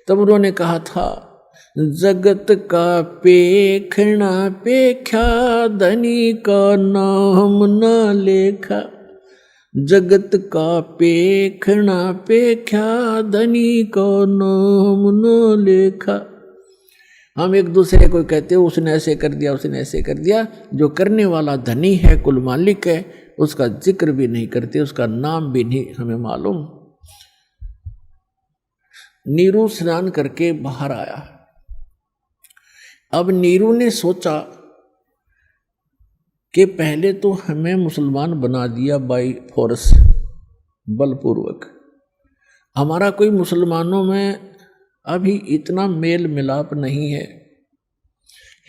तब उन्होंने कहा था, जगत का पेखना पेख्या, धनी का नाम न लेखा। जगत का पेखना पेख्या, धनी का नाम न लेखा। हम एक दूसरे को कहते हो उसने ऐसे कर दिया, उसने ऐसे कर दिया। जो करने वाला धनी है, कुल मालिक है, उसका जिक्र भी नहीं करते, उसका नाम भी नहीं हमें मालूम। नीरू स्नान करके बाहर आया। अब नीरू ने सोचा कि पहले तो हमें मुसलमान बना दिया बाई फोर्स, बलपूर्वक। हमारा कोई मुसलमानों में अभी इतना मेल मिलाप नहीं है।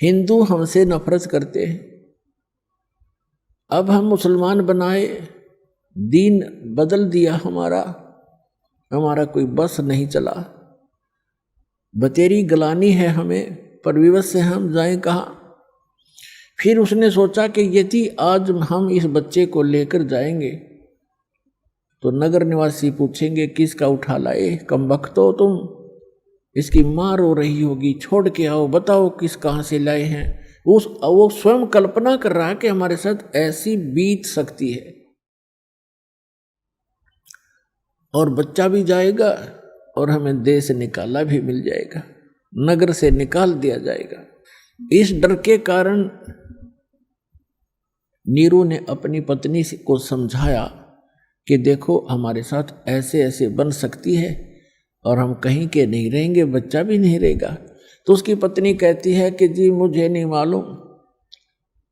हिंदू हमसे नफरत करते हैं। अब हम मुसलमान बनाए, दीन बदल दिया हमारा कोई बस नहीं चला। बतेरी गलानी है हमें, पर विवश से हम जाएं कहाँ। फिर उसने सोचा कि यदि आज हम इस बच्चे को लेकर जाएंगे तो नगर निवासी पूछेंगे किसका उठा लाए, कमबख्त हो तुम, इसकी माँ रो रही होगी, छोड़ के आओ, बताओ किस कहाँ से लाए हैं। वो स्वयं कल्पना कर रहा है कि हमारे साथ ऐसी बीत सकती है। और बच्चा भी जाएगा और हमें देश से निकाला भी मिल जाएगा, नगर से निकाल दिया जाएगा। इस डर के कारण नीरू ने अपनी पत्नी को समझाया कि देखो हमारे साथ ऐसे ऐसे बन सकती है और हम कहीं के नहीं रहेंगे, बच्चा भी नहीं रहेगा। तो उसकी पत्नी कहती है कि जी मुझे नहीं मालूम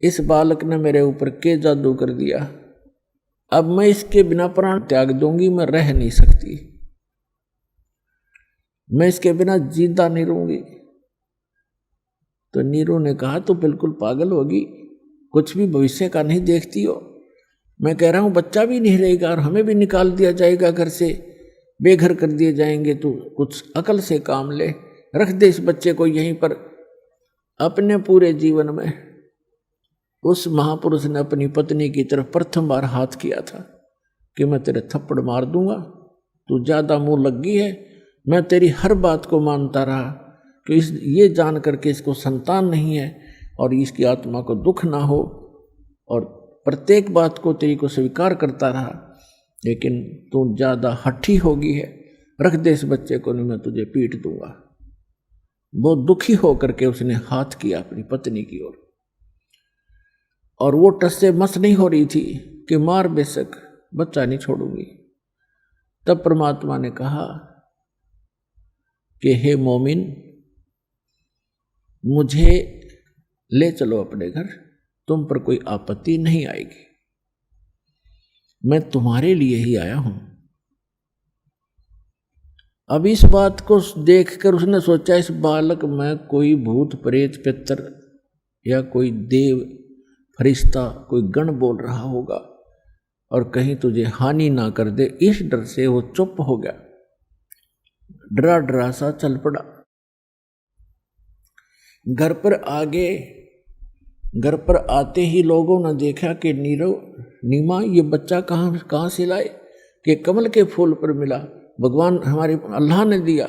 इस बालक ने मेरे ऊपर क्या जादू कर दिया, अब मैं इसके बिना प्राण त्याग दूंगी, मैं रह नहीं सकती, मैं इसके बिना जिंदा नहीं रहूंगी। तो नीरू ने कहा तो बिल्कुल पागल होगी, कुछ भी भविष्य का नहीं देखती हो। मैं कह रहा हूं बच्चा भी नहीं रहेगा और हमें भी निकाल दिया जाएगा, घर से बेघर कर दिए जाएंगे, तो कुछ अकल से काम ले, रख दे इस बच्चे को यहीं पर। अपने पूरे जीवन में उस महापुरुष ने अपनी पत्नी की तरफ प्रथम बार हाथ किया था कि मैं तेरे थप्पड़ मार दूंगा, तू ज्यादा मुंह लग गई है। मैं तेरी हर बात को मानता रहा कि ये जान करके इसको संतान नहीं है और इसकी आत्मा को दुख ना हो, और प्रत्येक बात को तेरी को स्वीकार करता रहा, लेकिन तू ज्यादा हठी हो गई है, रख दे इस बच्चे को, नहीं मैं तुझे पीट दूंगा। बहुत दुखी होकर के उसने हाथ किया अपनी पत्नी की ओर, और वो टस से मस नहीं हो रही थी कि मार बेशक बच्चा नहीं छोड़ूंगी। तब परमात्मा ने कहा कि हे मोमिन, मुझे ले चलो अपने घर, तुम पर कोई आपत्ति नहीं आएगी, मैं तुम्हारे लिए ही आया हूं। अब इस बात को देखकर उसने सोचा इस बालक में कोई भूत प्रेत पितर या कोई देव फरिश्ता कोई गण बोल रहा होगा और कहीं तुझे हानि ना कर दे, इस डर से वो चुप हो गया, डरा डरा सा चल पड़ा। घर पर आते ही लोगों ने देखा कि नीमा ये बच्चा कहाँ से लाए, कि कमल के फूल पर मिला, भगवान हमारे अल्लाह ने दिया।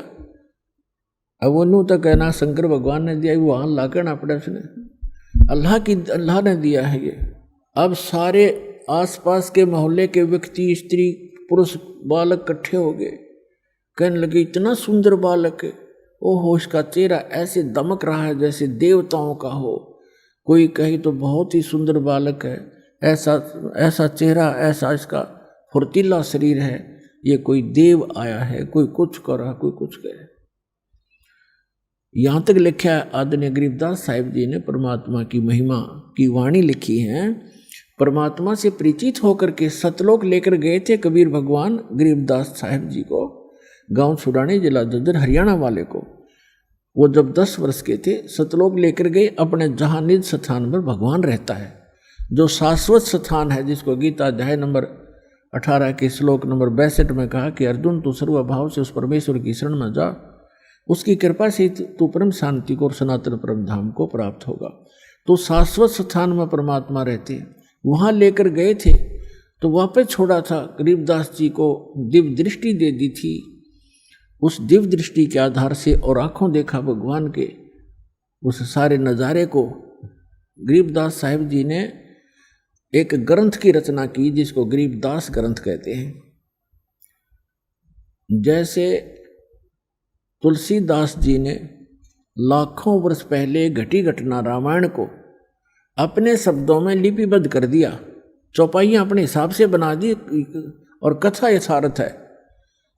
अब वो नू तो कहना शंकर भगवान ने दिया, वहां ला करना पड़ा उसने, अल्लाह ने दिया है ये। अब सारे आसपास के मोहल्ले के व्यक्ति, स्त्री पुरुष बालक इकट्ठे हो गए, कहने लगे इतना सुंदर बालक है, ओहो इसका चेहरा ऐसे दमक रहा है जैसे देवताओं का हो, कोई कहे तो बहुत ही सुंदर बालक है, ऐसा चेहरा, ऐसा इसका फुर्तीला शरीर है, ये कोई देव आया है, कोई कुछ कर रहा, कोई कुछ करे। यहां तक लिखा है आदरणीय गरीबदास साहिब जी ने परमात्मा की महिमा की वाणी लिखी है। परमात्मा से परिचित होकर के सतलोक लेकर गए थे कबीर भगवान गरीबदास साहिब जी को, गांव छुड़ाने जिला जज्जर हरियाणा वाले को। वो जब 10 वर्ष के थे सतलोक लेकर गए, अपने जहां निज स्थान पर भगवान रहता है, जो शाश्वत स्थान है, जिसको गीता अध्याय नंबर 18 के श्लोक नंबर 62 में कहा कि अर्जुन तू सर्वभाव से उस परमेश्वर की शरण में जा, उसकी कृपा से तू परम शांति को और सनातन परम धाम को प्राप्त होगा। तो शाश्वत स्थान में परमात्मा रहते हैं, वहाँ लेकर गए थे तो वापस छोड़ा था। गरीबदास जी को दिव्य दृष्टि दे दी थी, उस दिव्य दृष्टि के आधार से और आंखों देखा भगवान के उस सारे नज़ारे को। गरीबदास साहिब जी ने एक ग्रंथ की रचना की जिसको गरीबदास ग्रंथ कहते हैं। जैसे तुलसीदास जी ने लाखों वर्ष पहले घटी घटना रामायण को अपने शब्दों में लिपिबद्ध कर दिया, चौपाइयाँ अपने हिसाब से बना दी और कथा यथार्थ है।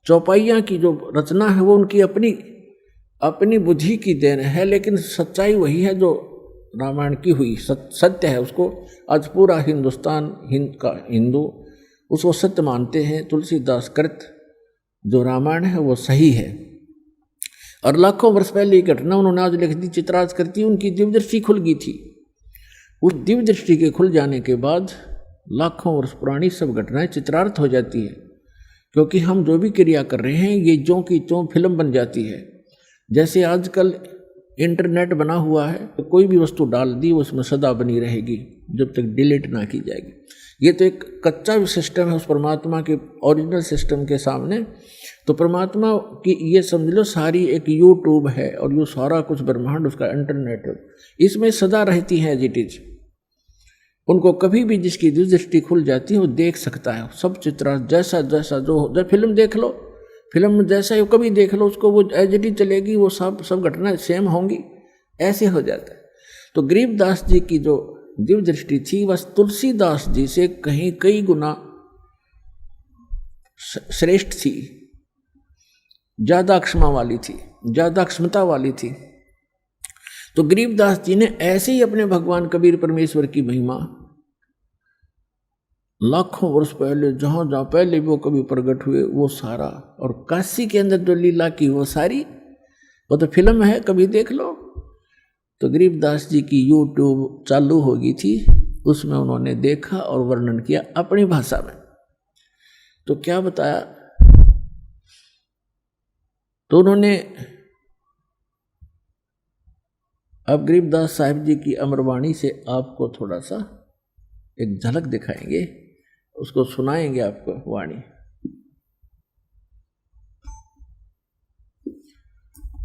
चौपाइयाँ की जो रचना है वो उनकी अपनी बुद्धि की देन है, लेकिन सच्चाई वही है जो रामायण की हुई सत्य है। उसको आज पूरा हिंदुस्तान हिंदू उसको सत्य मानते हैं। तुलसीदास कृत जो रामायण है वो सही है, और लाखों वर्ष पहले की घटना उन्होंने आज लिख दी, चित्रार्थ करती। उनकी दिव्य दृष्टि खुल गई थी। उस दिव्य दृष्टि के खुल जाने के बाद लाखों वर्ष पुरानी सब घटनाएं चित्रार्थ हो जाती है, क्योंकि हम जो भी क्रिया कर रहे हैं ये ज्यों की त्यों फिल्म बन जाती है। जैसे आजकल इंटरनेट बना हुआ है, तो कोई भी वस्तु डाल दी उसमें सदा बनी रहेगी जब तक डिलीट ना की जाएगी। ये तो एक कच्चा सिस्टम है उस परमात्मा के ओरिजिनल सिस्टम के सामने। तो परमात्मा की ये समझ लो सारी एक यूट्यूब है, और ये सारा कुछ ब्रह्मांड उसका इंटरनेट है, इसमें सदा रहती है एज इट इज। उनको कभी भी जिसकी दृष्टि खुल जाती है वो देख सकता है सब चित्र, जैसा जैसा जो फिल्म देख लो, फिल्म में जैसा ही कभी देख लो उसको, वो एज इट इज चलेगी, वो सब घटनाएं सेम होंगी, ऐसे हो जाता है। तो गरीबदास जी की जो दिव्य दृष्टि थी वह तुलसीदास जी से कहीं कई गुना श्रेष्ठ थी, ज्यादा क्षमा वाली थी, ज्यादा क्षमता वाली थी। तो गरीबदास जी ने ऐसे ही अपने भगवान कबीर परमेश्वर की महिमा लाखों वर्ष पहले जहां जहां पहले वो कभी प्रकट हुए वो सारा, और काशी के अंदर जो लीला की वो सारी, वो तो फिल्म है, कभी देख लो। तो गरीबदास जी की यूट्यूब चालू हो गई थी, उसमें उन्होंने देखा और वर्णन किया अपनी भाषा में। तो क्या बताया, तो उन्होंने अब गरीबदास साहिब जी की अमरवाणी से आपको थोड़ा सा एक झलक दिखाएंगे, उसको सुनाएंगे आपको वाणी।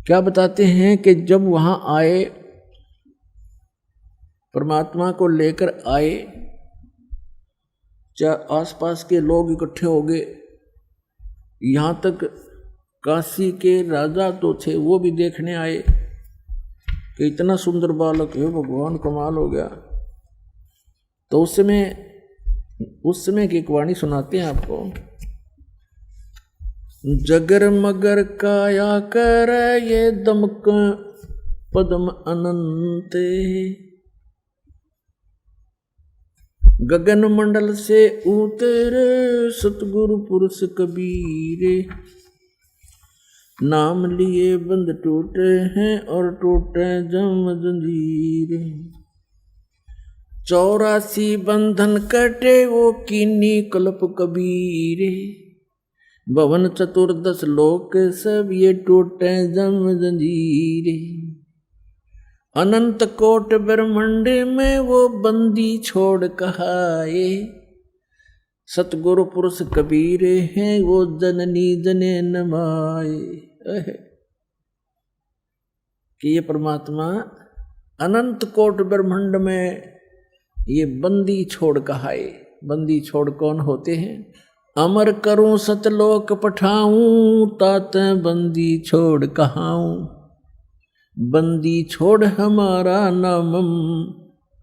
क्या बताते हैं कि जब वहां आए, परमात्मा को लेकर आए, चाहे आसपास के लोग इकट्ठे हो गए, यहां तक काशी के राजा तो थे वो भी देखने आए कि इतना सुंदर बालक है, भगवान कमाल हो गया। तो उस समय की एक वाणी सुनाते हैं आपको। जगर मगर काया कर ये दमक पदम अनंत, गगन मंडल से उतरे सतगुरु पुरुष कबीर, नाम लिए बंद टूटे हैं और टूटे जम जंजीर, 84 बंधन कटे वो कीनी कल्प कबीर, भवन चतुर्दश लोक सब ये टूटे जम जंजीर, अनंत कोट ब्रह्मांड में वो बंदी छोड़ कहाए, सतगुरु पुरुष कबीर हैं वो जननी जने नमाए। कि ये परमात्मा अनंत कोट ब्रह्मांड में ये बंदी छोड़ कहाए। बंदी छोड़ कौन होते हैं? अमर करूं सतलोक पठाऊं, तात बंदी छोड़ कहाऊं, बंदी छोड़ हमारा नामम,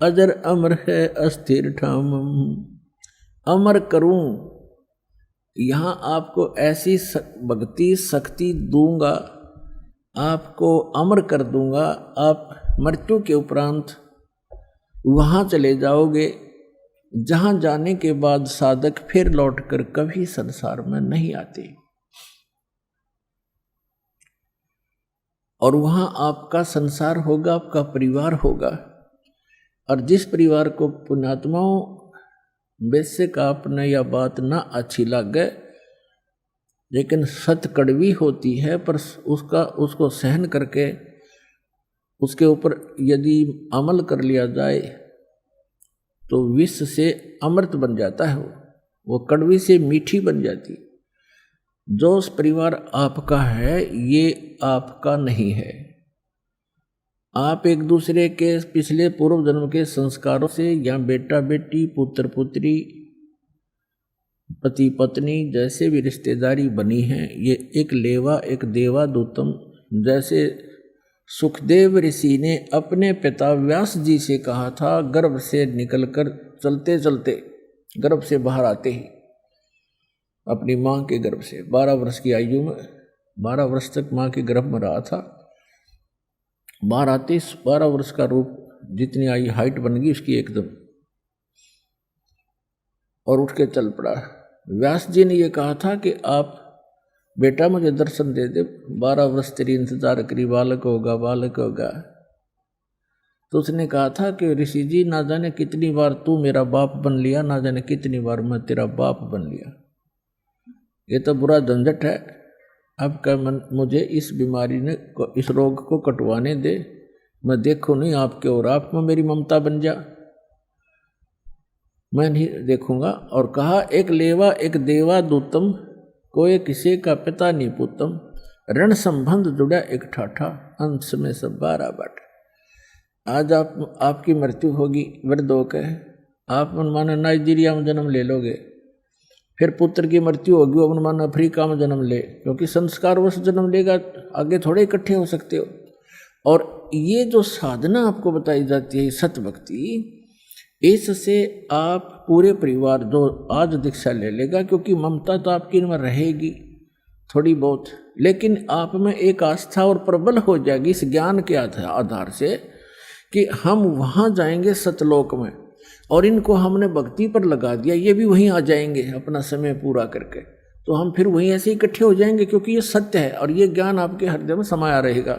अजर अमर है अस्थिर ठामम। अमर करूं, यहाँ आपको ऐसी भक्ति शक्ति दूंगा, आपको अमर कर दूंगा। आप मृत्यु के उपरांत वहाँ चले जाओगे जहाँ जाने के बाद साधक फिर लौटकर कभी संसार में नहीं आते, और वहाँ आपका संसार होगा, आपका परिवार होगा। और जिस परिवार को पुण्यात्माओं बेशक आपने यह बात ना अच्छी लगे, लेकिन सत कड़वी होती है, पर उसको सहन करके उसके ऊपर यदि अमल कर लिया जाए तो विष से अमृत बन जाता है, वो कड़वी से मीठी बन जाती। जो परिवार आपका है ये आपका नहीं है। आप एक दूसरे के पिछले पूर्व जन्म के संस्कारों से, या बेटा बेटी, पुत्र पुत्री, पति पत्नी जैसे भी रिश्तेदारी बनी है, ये एक लेवा एक देवा दूतम। जैसे सुखदेव ऋषि ने अपने पिता व्यास जी से कहा था, गर्भ से निकलकर चलते चलते, गर्भ से बाहर आते ही, अपनी माँ के गर्भ से 12 वर्ष की आयु में, 12 वर्ष तक माँ के गर्भ में रहा था। बाहर आते 12 वर्ष का रूप, जितनी आई हाइट बन गई उसकी एकदम, और उठ के चल पड़ा। व्यास जी ने ये कहा था कि आप बेटा मुझे दर्शन दे दे, 12 वर्ष तेरी इंतजार करी, बालक होगा बालक होगा। तो उसने कहा था कि ऋषि जी, ना जाने कितनी बार तू मेरा बाप बन लिया, ना जाने कितनी बार मैं तेरा बाप बन लिया। ये तो बुरा झंझट है। अब क्या मुझे इस बीमारी ने, इस रोग को कटवाने दे, मैं देखूं नहीं आपके, और आप में मेरी ममता बन जा, मैं नहीं देखूंगा। और कहा, एक लेवा एक देवा दूतम, कोई किसी का पिता नहीं पुतम, ऋण संबंध जुड़ा एक ठाठा, अंश में सब 12 बाट। आज आपकी मृत्यु होगी वृद्ध होकर, आप मनमाना नाइजीरिया में जन्म ले लोगे, फिर पुत्र की मृत्यु होगी वो मनमाना अफ्रीका में जन्म ले, क्योंकि संस्कार वश जन्म लेगा, आगे थोड़े इकट्ठे हो सकते हो। और ये जो साधना आपको बताई जाती है सत भक्ति, इससे आप पूरे परिवार जो आज दीक्षा ले लेगा, क्योंकि ममता तो आपकी में रहेगी थोड़ी बहुत, लेकिन आप में एक आस्था और प्रबल हो जाएगी इस ज्ञान के आधार से कि हम वहाँ जाएंगे सतलोक में, और इनको हमने भक्ति पर लगा दिया, ये भी वहीं आ जाएंगे अपना समय पूरा करके, तो हम फिर वहीं ऐसे इकट्ठे हो जाएंगे, क्योंकि ये सत्य है और ये ज्ञान आपके हृदय में समाया रहेगा।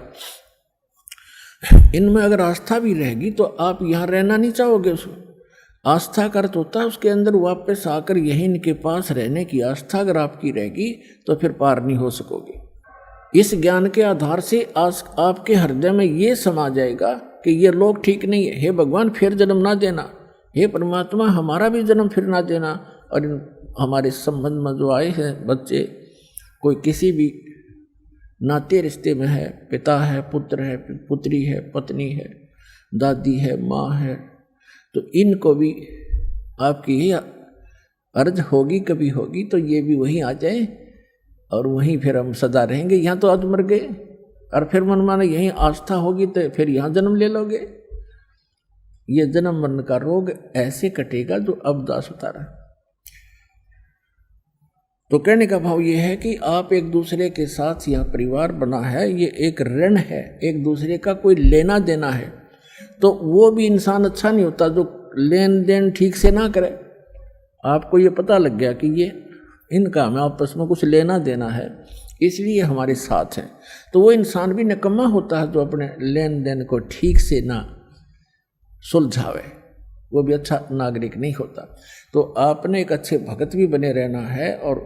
इनमें अगर आस्था भी रहेगी तो आप यहाँ रहना नहीं चाहोगे। उसको आस्था का अर्थ होता है उसके अंदर वापस आकर यही इनके पास रहने की आस्था अगर आपकी रहेगी तो फिर पार नहीं हो सकोगे। इस ज्ञान के आधार से आज आपके हृदय में ये समा जाएगा कि ये लोग ठीक नहीं है, हे भगवान फिर जन्म ना देना, हे परमात्मा हमारा भी जन्म फिर ना देना। और हमारे संबंध में जो आए हैं बच्चे, कोई किसी भी नाते रिश्ते में है, पिता है, पुत्र है, पुत्री है, पत्नी है, दादी है, माँ है, तो इनको भी आपकी ही अर्ज होगी, कभी होगी तो ये भी वहीं आ जाए और वहीं फिर हम सदा रहेंगे। यहाँ तो आज मर गए और फिर मन माने यहीं आस्था होगी तो फिर यहाँ जन्म ले लोगे। ये जन्म मरण का रोग ऐसे कटेगा जो अब दास उतारा। तो कहने का भाव ये है कि आप एक दूसरे के साथ यह परिवार बना है, ये एक ऋण है, एक दूसरे का कोई लेना देना है। तो वो भी इंसान अच्छा नहीं होता जो लेन देन ठीक से ना करे। आपको ये पता लग गया कि ये इनका हमें आपस में कुछ लेना देना है, इसलिए हमारे साथ है, तो वो इंसान भी निकम्मा होता है जो अपने लेन देन को ठीक से ना सुलझावे, वो भी अच्छा नागरिक नहीं होता। तो आपने एक अच्छे भगत भी बने रहना है, और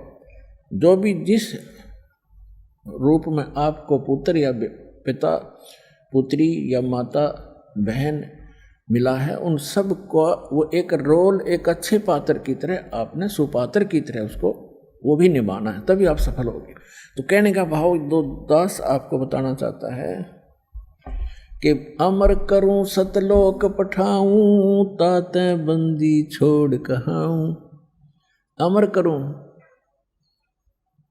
जो भी जिस रूप में आपको पुत्र या पिता, पुत्री या माता, बहन मिला है, उन सब को वो एक रोल एक अच्छे पात्र की तरह आपने सुपात्र की तरह उसको वो भी निभाना है, तभी आप सफल होगे। तो कहने का भाव दो दास आपको बताना चाहता है कि अमर करूं सतलोक पठाऊं, ताते बंदी छोड़ कहाऊं। अमर करूं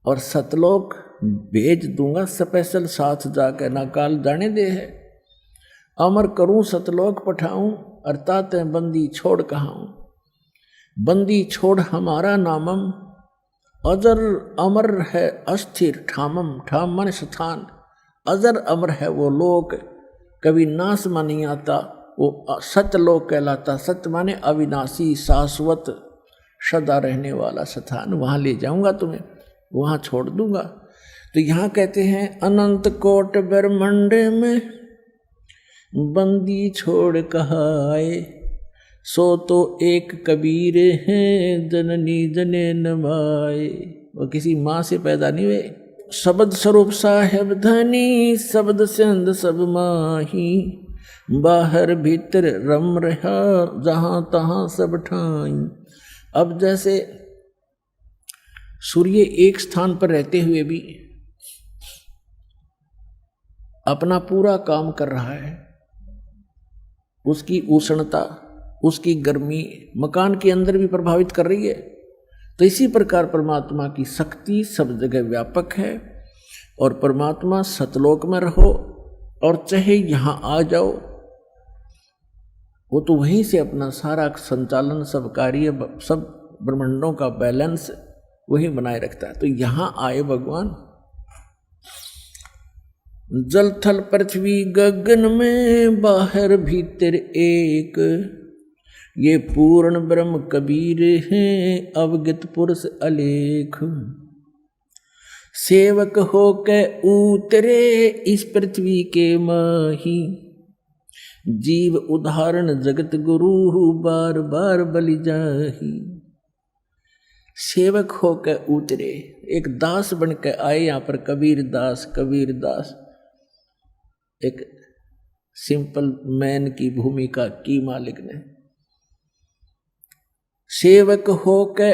और सतलोक भेज दूंगा स्पेशल, साथ जाकर ना काल जाने दे है। अमर करूं सतलोक पठाऊं, अर्थात बंदी छोड़ कहाऊं। बंदी छोड़ हमारा नामम, अजर अमर है अस्थिर ठामम। ठाम मन स्थान, अजर अमर है वो लोक, कभी नाश में नहीं आता, वो सतलोक कहलाता। सत्य माने अविनाशी, शाश्वत, सदा रहने वाला स्थान, वहाँ ले जाऊंगा तुम्हें, वहाँ छोड़ दूंगा। तो यहाँ कहते हैं अनंत कोट ब्रह्मांड में बंदी छोड़ कहाए, सो तो एक कबीर हैं जननी जने नवाए। वो किसी माँ से पैदा नहीं हुए। शब्द स्वरूप साहेब धनी, शब्द सिंध सब माही, बाहर भीतर रम रहा, जहाँ तहाँ सब ठाई। अब जैसे सूर्य एक स्थान पर रहते हुए भी अपना पूरा काम कर रहा है, उसकी उष्णता, उसकी गर्मी मकान के अंदर भी प्रभावित कर रही है, तो इसी प्रकार परमात्मा की शक्ति सब जगह व्यापक है। और परमात्मा सतलोक में रहो और चाहे यहाँ आ जाओ, वो तो वहीं से अपना सारा संचालन, सब कार्य, सब ब्रह्मांडों का बैलेंस वही बनाए रखता है। तो यहाँ आए भगवान, जल थल पृथ्वी गगन में, बाहर भीतर एक, ये पूर्ण ब्रह्म कबीर हैं, अवगत पुरुष अलेख। सेवक हो के उतरे इस पृथ्वी के माही, जीव उदाहरण जगत गुरु, बार बार बलि जाही। सेवक हो के उतरे, एक दास बन के आए यहाँ पर, कबीर दास। कबीर दास एक सिंपल मैन की भूमिका की मालिक ने। सेवक हो के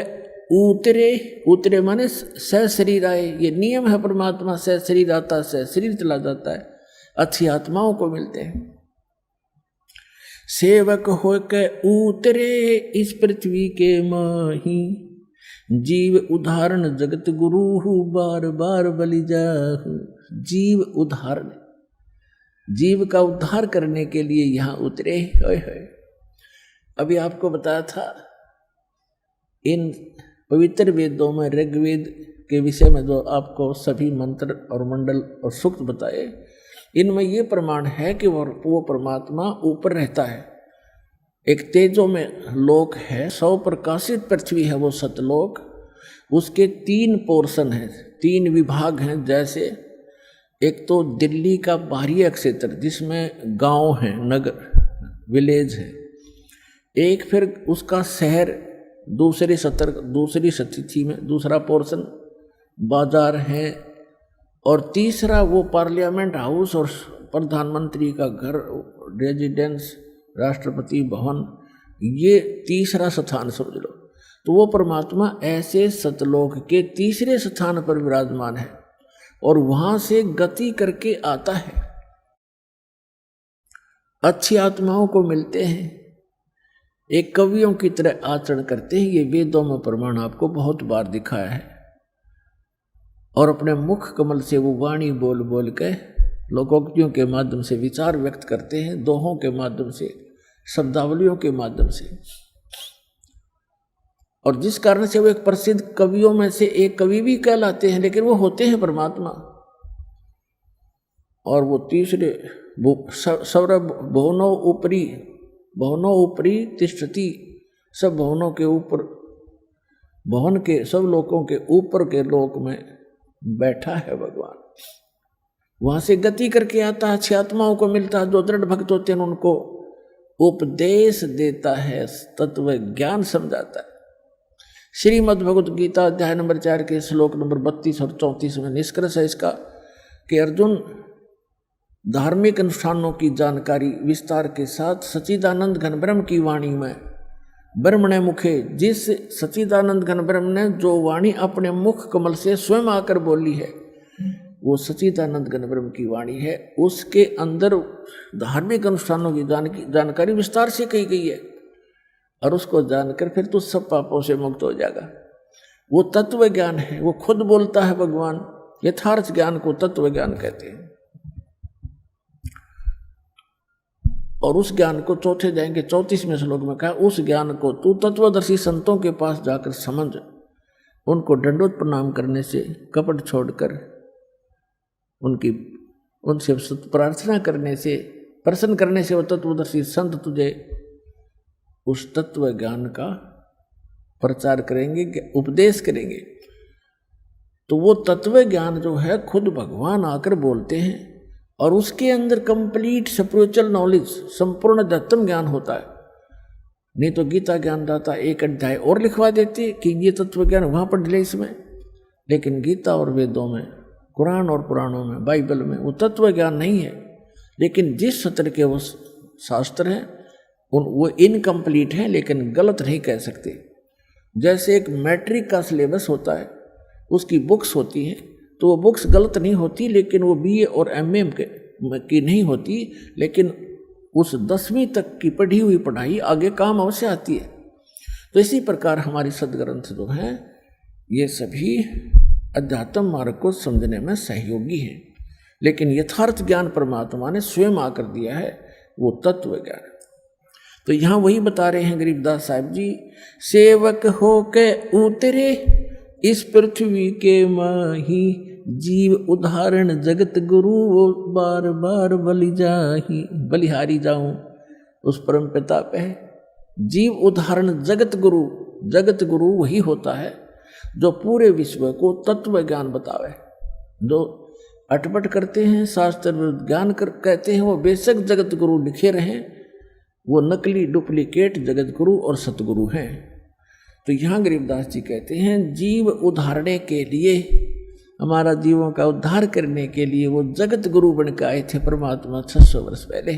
उतरे, उतरे माने सशरीर आए। ये नियम है परमात्मा, सशरीर आता, सशरीर चला जाता है, अच्छी आत्माओं को मिलते हैं। सेवक हो के उतरे इस पृथ्वी के माही, जीव उदाहरण जगत गुरु, बार बार बलि जाहु। जीव उदाहरण, जीव का उद्धार करने के लिए यहाँ उतरे। होय होय, अभी आपको बताया था इन पवित्र वेदों में ऋग्वेद के विषय में जो आपको सभी मंत्र और मंडल और सूक्त बताए, इनमें ये प्रमाण है कि वो परमात्मा ऊपर रहता है। एक तेजो में लोक है, 100 प्रकाशित पृथ्वी है वो सतलोक, उसके 3 पोर्शन हैं, 3 विभाग हैं। जैसे एक तो दिल्ली का बाहरी क्षेत्र जिसमें गांव हैं, नगर विलेज है, एक फिर उसका शहर दूसरी स्थिति में दूसरा पोर्शन बाजार है, और तीसरा वो पार्लियामेंट हाउस और प्रधानमंत्री का घर, रेजिडेंस, राष्ट्रपति भवन, ये तीसरा स्थान समझ लो। तो वो परमात्मा ऐसे सतलोक के तीसरे स्थान पर विराजमान है और वहां से गति करके आता है, अच्छी आत्माओं को मिलते हैं, एक कवियों की तरह आचरण करते हैं। ये वेदों में प्रमाण आपको बहुत बार दिखाया है। और अपने मुख कमल से वो वाणी बोल बोल के लोकोक्तियों के माध्यम से विचार व्यक्त करते हैं, दोहों के माध्यम से, शब्दावलियों के माध्यम से, और जिस कारण से वो एक प्रसिद्ध कवियों में से एक कवि भी कहलाते हैं, लेकिन वो होते हैं परमात्मा। और वो तीसरे सौरभ भवनों ऊपरी तिष्ठति, सब भवनों के ऊपर, भवन के सब लोकों के ऊपर के लोक में बैठा है भगवान। वहां से गति करके आता है, अच्छी आत्माओं को मिलता है, जो दृढ़ भक्त होते हैं उनको उपदेश देता है, तत्व ज्ञान समझाता है। श्रीमद् भगवत गीता अध्याय नंबर 4 के श्लोक नंबर 32 और 34 में निष्कर्ष है इसका कि अर्जुन, धार्मिक अनुष्ठानों की जानकारी विस्तार के साथ सच्चिदानंद घन ब्रह्म की वाणी में, ब्रह्मणे मुखे, जिस सच्चिदानंद घन ब्रह्म ने जो वाणी अपने मुख कमल से स्वयं आकर बोली है, वो सच्चिदानंद घन ब्रह्म की वाणी है। उसके अंदर धार्मिक अनुष्ठानों की जानकारी विस्तार से कही गई है, और उसको जानकर फिर तू सब पापों से मुक्त हो जाएगा। वो तत्व ज्ञान है, वो खुद बोलता है भगवान। यथार्थ ज्ञान को तत्व ज्ञान कहते हैं। और उस ज्ञान को चौथे जाएंगे 34वें श्लोक में कहा, उस ज्ञान को तू तत्वदर्शी संतों के पास जाकर समझ, उनको दंडोत प्रणाम करने से, कपट छोड़कर उनसे प्रार्थना करने से, प्रसन्न करने से वो तत्वदर्शी संत तुझे उस तत्व ज्ञान का प्रचार करेंगे, उपदेश करेंगे। तो वो तत्व ज्ञान जो है खुद भगवान आकर बोलते हैं, और उसके अंदर कंप्लीट स्पिरिचुअल नॉलेज, संपूर्ण अध्यात्म ज्ञान होता है। नहीं तो गीता ज्ञानदाता एक अध्याय और लिखवा देते कि ये तत्व ज्ञान वहां पर डले इसमें, लेकिन गीता और वेदों में, कुरान और पुराणों में, बाइबल में वो तत्व ज्ञान नहीं है। लेकिन जिस सत्र के वो शास्त्र हैं वो इनकम्प्लीट हैं, लेकिन गलत नहीं कह सकते। जैसे एक मैट्रिक का सिलेबस होता है, उसकी बुक्स होती हैं, तो वो बुक्स गलत नहीं होती, लेकिन वो BA और MA की नहीं होती, लेकिन उस 10वीं तक की पढ़ी हुई पढ़ाई आगे काम अवश्य आती है। तो इसी प्रकार हमारी सदग्रंथ जो हैं ये सभी अध्यात्म मार्ग को समझने में सहयोगी हैं, लेकिन यथार्थ ज्ञान परमात्मा ने स्वयं आकर दिया है, वो तत्व ज्ञान। तो यहाँ वही बता रहे हैं गरीबदास साहब जी, सेवक हो के उतरे इस पृथ्वी के माही, जीव उदाहरण जगत गुरु, वो बार बार बलिहारी जाऊं उस परम पिता पे। जीव उदाहरण जगत गुरु वही होता है जो पूरे विश्व को तत्व ज्ञान बतावे। जो अटपट करते हैं, शास्त्र ज्ञान कहते हैं, वो बेशक जगत गुरु लिखे रहे, वो नकली डुप्लीकेट जगत गुरु और सतगुरु हैं। तो यहाँ गरीबदास जी कहते हैं, जीव उद्धारने के लिए, हमारा जीवों का उद्धार करने के लिए वो जगत गुरु बन के आए थे परमात्मा 600 वर्ष पहले।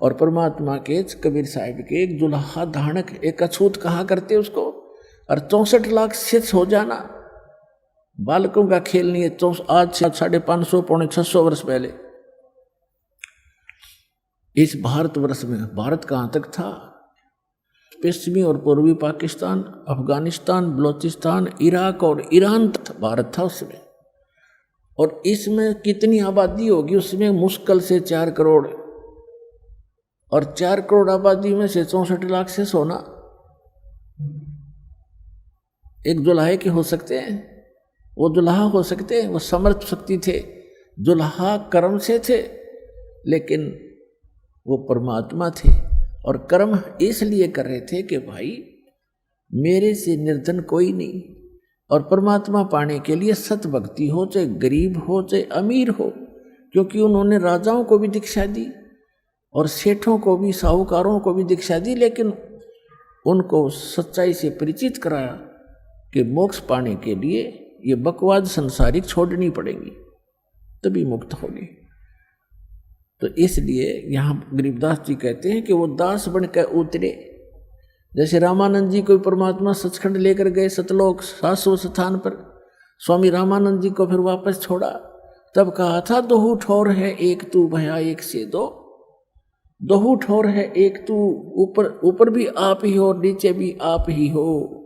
और परमात्मा के कबीर साहिब के एक दुल्हा धानक, एक अछूत कहा करते उसको, और 64 लाख सिद्ध हो जाना बालकों का खेल नहीं है। तो आज से 550 पौने 600 वर्ष पहले इस भारतवर्ष में, भारत कहाँ तक था, पश्चिमी और पूर्वी पाकिस्तान, अफगानिस्तान, बलोचिस्तान, इराक और ईरान तक भारत था उसमें। और इसमें कितनी आबादी होगी, उसमें मुश्किल से 4 करोड़ और 4 करोड़ आबादी में से 64 लाख से सोना एक दुल्हे के हो सकते हैं? वो दुल्हा हो सकते हैं? वो समर्थ शक्ति थे, दुल्हा कर्म से थे, लेकिन वो परमात्मा थे और कर्म इसलिए कर रहे थे कि भाई मेरे से निर्धन कोई नहीं, और परमात्मा पाने के लिए सत भक्ति हो, चाहे गरीब हो चाहे अमीर हो, क्योंकि उन्होंने राजाओं को भी दीक्षा दी और सेठों को भी, साहूकारों को भी दीक्षा दी, लेकिन उनको सच्चाई से परिचित कराया कि मोक्ष पाने के लिए ये बकवाद संसारिक छोड़नी पड़ेगी, तभी मुक्त होगी। तो इसलिए यहाँ गरीबदास जी कहते हैं कि वो दास बनकर उतरे। जैसे रामानंद जी को परमात्मा सचखंड लेकर गए सतलोक शाश्वत स्थान पर, स्वामी रामानंद जी को फिर वापस छोड़ा, तब कहा था दोहू ठोर है एक तू भया एक से दो, दोहू ठोर है एक तू, ऊपर भी आप ही हो और नीचे भी आप ही हो,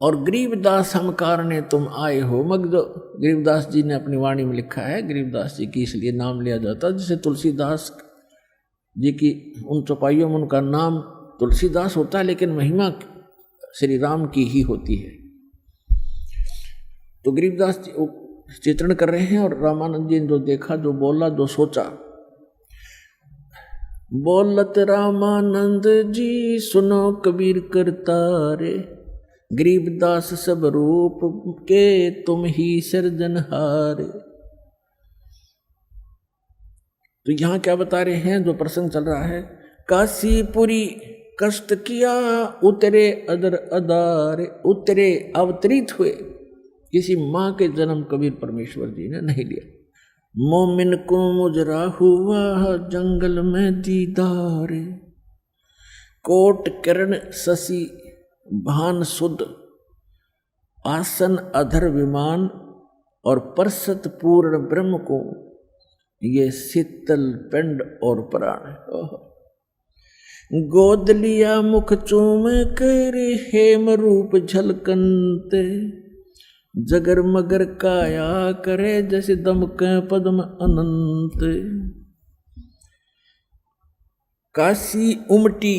और गरीबदास हम कारणे तुम आए हो मगदो। गरीबदास जी ने अपनी वाणी में लिखा है, गरीबदास जी की इसलिए नाम लिया जाता है, जैसे तुलसीदास जी की उन चौपाइयों में उनका नाम तुलसीदास होता है, लेकिन महिमा श्री राम की ही होती है। तो गरीबदास जी चित्रण कर रहे हैं और रामानंद जी ने जो देखा, जो बोला, जो सोचा, बोलत रामानंद जी सुनो कबीर करतारे, गरीबदास सब रूप के तुम ही सिरजनहारे। तो यहां क्या बता रहे हैं, जो प्रसंग चल रहा है, काशीपुरी कष्ट किया उतरे अदर अदारे, उतरे अवतरित हुए, किसी माँ के जन्म कबीर परमेश्वर जी ने नहीं लिया। मोमिन को मुजरा हुआ जंगल में दीदार, कोट किरण शशि भान सुध, आसन अधर विमान, और परसत पूर्ण ब्रह्म को ये शीतल पिंड और प्राण। गोद लिया मुख चूम कर हेम रूप झलकंते, जगर मगर काया करे जैसे दमके पद्म अनंत। काशी उमटी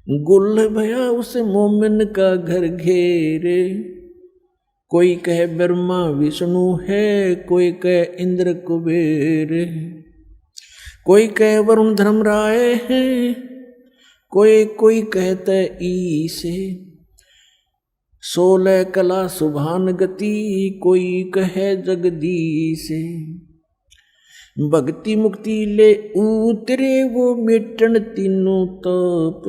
गुल भया उस मोमिन का घर घेरे, कोई कहे ब्रह्मा विष्णु है, कोई कहे इंद्र कुबेर, कोई कहे वरुण धर्मराय है, कोई कहते ईसे, 16 कला सुभान गति, कोई कहे जगदीश। भक्ति मुक्ति ले उतरे वो मिटन तीनों ताप,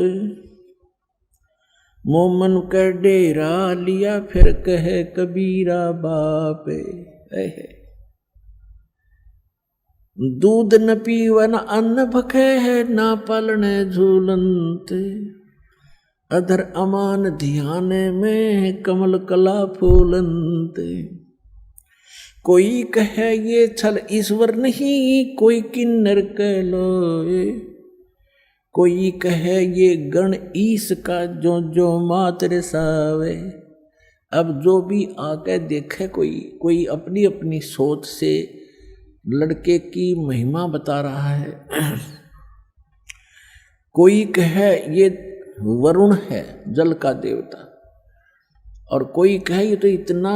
मोमन का डेरा लिया फिर कहे कबीरा बाप। दूध न पीवन अन्न भखे है, ना पालने झूलंत, अधर अमान ध्यान में कमल कला फूलंत। कोई कहे ये छल ईश्वर नहीं, कोई किन्नर कहलोए, कोई कहे ये गण ईश का जो जो मात्र सावे। अब जो भी आके देखे, कोई अपनी अपनी सोच से लड़के की महिमा बता रहा है। कोई कहे ये वरुण है जल का देवता, और कोई कहे ये तो इतना,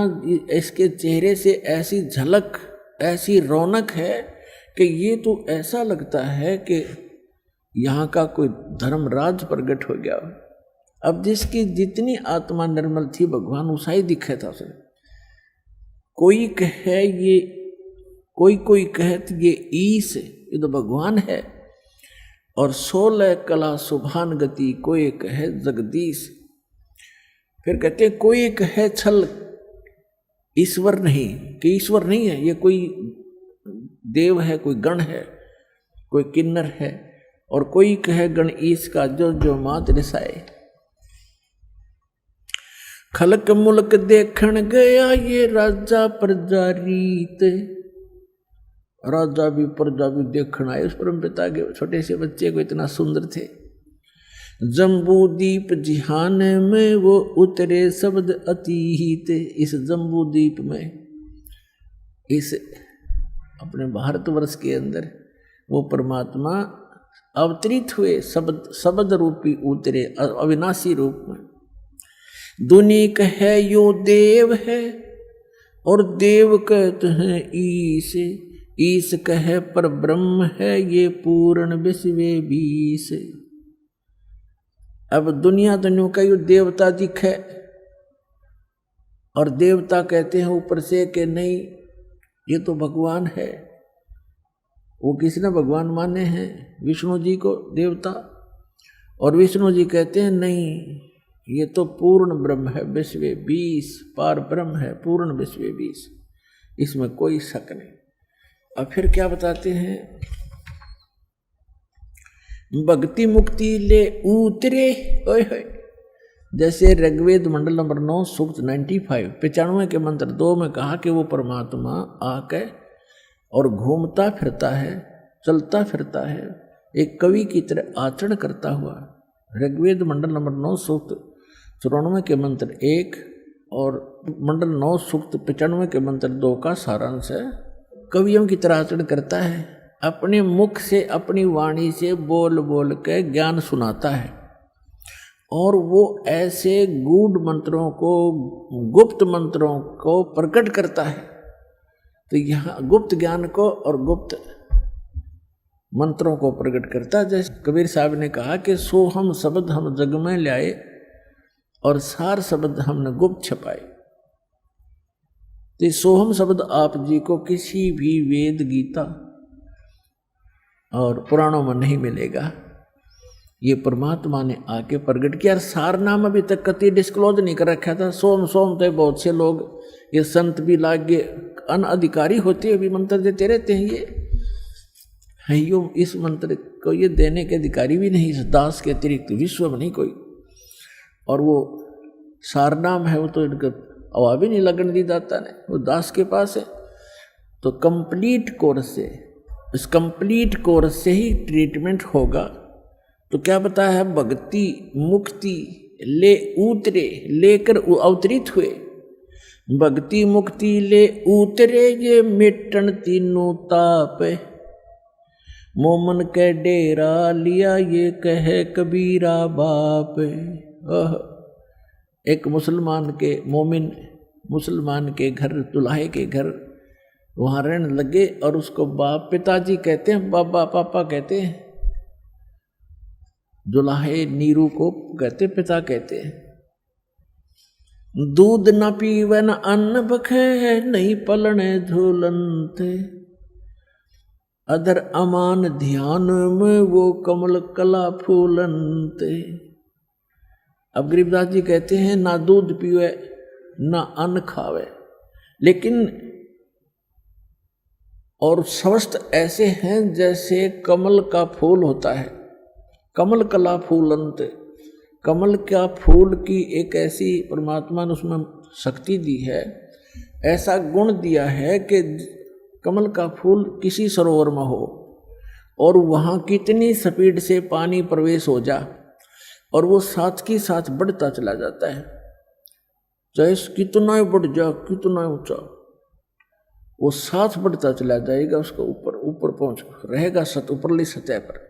इसके चेहरे से ऐसी झलक, ऐसी रौनक है कि ये तो ऐसा लगता है कि यहाँ का कोई धर्मराज प्रकट हो गया। अब जिसकी जितनी आत्मा निर्मल थी भगवान उसा ही दिखे था उसे। कोई कहे ये, कोई कहत ये ईश, ये तो भगवान है, और 16 कला सुभान गति, कोई कहे जगदीश। फिर कहते हैं कोई कहे छल ईश्वर नहीं, कि ईश्वर नहीं है, ये कोई देव है, कोई गण है, कोई किन्नर है, और कोई कहे गण ईश का जो जो मात रिसाए। खलक मुल्क देखण गया ये राजा प्रजा रीत, राजा भी प्रजा भी देखण आए उस परम पिता के छोटे से बच्चे को, इतना सुंदर थे। जम्बू दीप जिहान में वो उतरे शब्द अतीत, इस जम्बू दीप में, इस अपने भारतवर्ष के अंदर वो परमात्मा अवतरित हुए, शब्द रूपी उतरे अविनाशी रूप में। दुनि कहे यो देव है और देव कहते हैं ईश, ईश कहे पर ब्रह्म है ये पूर्ण विश्वे बीस। अब दुनिया दुनिया का यो देवता दिखे और देवता कहते हैं ऊपर से कि नहीं ये तो भगवान है। वो किसने भगवान माने हैं? विष्णु जी को देवता, और विष्णु जी कहते हैं नहीं ये तो पूर्ण ब्रह्म है, विश्वे बीस, पार ब्रह्म है, पूर्ण विश्वे बीस, इसमें कोई शक नहीं। और फिर क्या बताते हैं? भक्ति मुक्ति ले उतरे, ओए जैसे ऋग्वेद मंडल नंबर 9 सूक्त 95 के मंत्र 2 में कहा कि वो परमात्मा आके और घूमता फिरता है, चलता फिरता है, एक कवि की तरह आचरण करता हुआ। ऋग्वेद मंडल नंबर 9 सूक्त 94 के मंत्र 1 और मंडल 9 सूक्त 95 के मंत्र 2 का सारांश है। कवियों की तरह आचरण करता है, अपने मुख से अपनी वाणी से बोल बोल के ज्ञान सुनाता है, और वो ऐसे गूढ़ मंत्रों को, गुप्त मंत्रों को प्रकट करता है। तो यहाँ गुप्त ज्ञान को और गुप्त मंत्रों को प्रकट करता है। जैसे कबीर साहब ने कहा कि सोहम शब्द हम जग में लाए और सार शब्द हमने गुप्त छपाए। तो सोहम शब्द आप जी को किसी भी वेद, गीता और पुराणों में नहीं मिलेगा। ये परमात्मा ने आके प्रकट किया। सार नाम अभी तक कति डिस्क्लोज नहीं कर रखा था। सोम सोम तो बहुत से लोग, ये संत भी लागे अनअधिकारी होते अभी मंत्र देते रहते हैं। ये यो इस मंत्र को ये देने के अधिकारी भी नहीं, इस दास के अतिरिक्त विश्व में नहीं कोई। और वो सार नाम है, वो तो इनका हवा भी नहीं लगन दी दाता ने, वो दास के पास है। तो कंप्लीट कोर्स से, इस कंप्लीट कोर्स से ही ट्रीटमेंट होगा। तो क्या बताया है? भक्ति मुक्ति ले उतरे, लेकर अवतरित हुए। भक्ति मुक्ति ले उतरे ये मिटन तीनों ताप, मोमन के डेरा लिया ये कहे कबीरा बाप। एक मुसलमान के, मोमिन मुसलमान के घर, दुल्हे के घर वहाँ रहने लगे और उसको बाप, पिताजी कहते हैं, बाबा पापा कहते हैं। दुल्हे नीरू को कहते पिता कहते हैं। दूध न पीवे न अन्न बखे, नहीं पलने झूलनते, अधर अमान ध्यान में वो कमल कला फूलनते। अब गरीबदास जी कहते हैं ना दूध पीवे ना अन्न खावे, लेकिन और स्वस्थ ऐसे हैं जैसे कमल का फूल होता है। कमल कला फूलंत, कमल का फूल की एक ऐसी परमात्मा ने उसमें शक्ति दी है, ऐसा गुण दिया है कि कमल का फूल किसी सरोवर में हो और वहाँ कितनी स्पीड से पानी प्रवेश हो जा और वो साथ के साथ बढ़ता चला जाता है। चाहे कितना बढ़ जा, कितना ऊंचा, वो साथ बढ़ता चला जाएगा, उसको ऊपर पहुंच रहेगा ऊपरली सतह पर।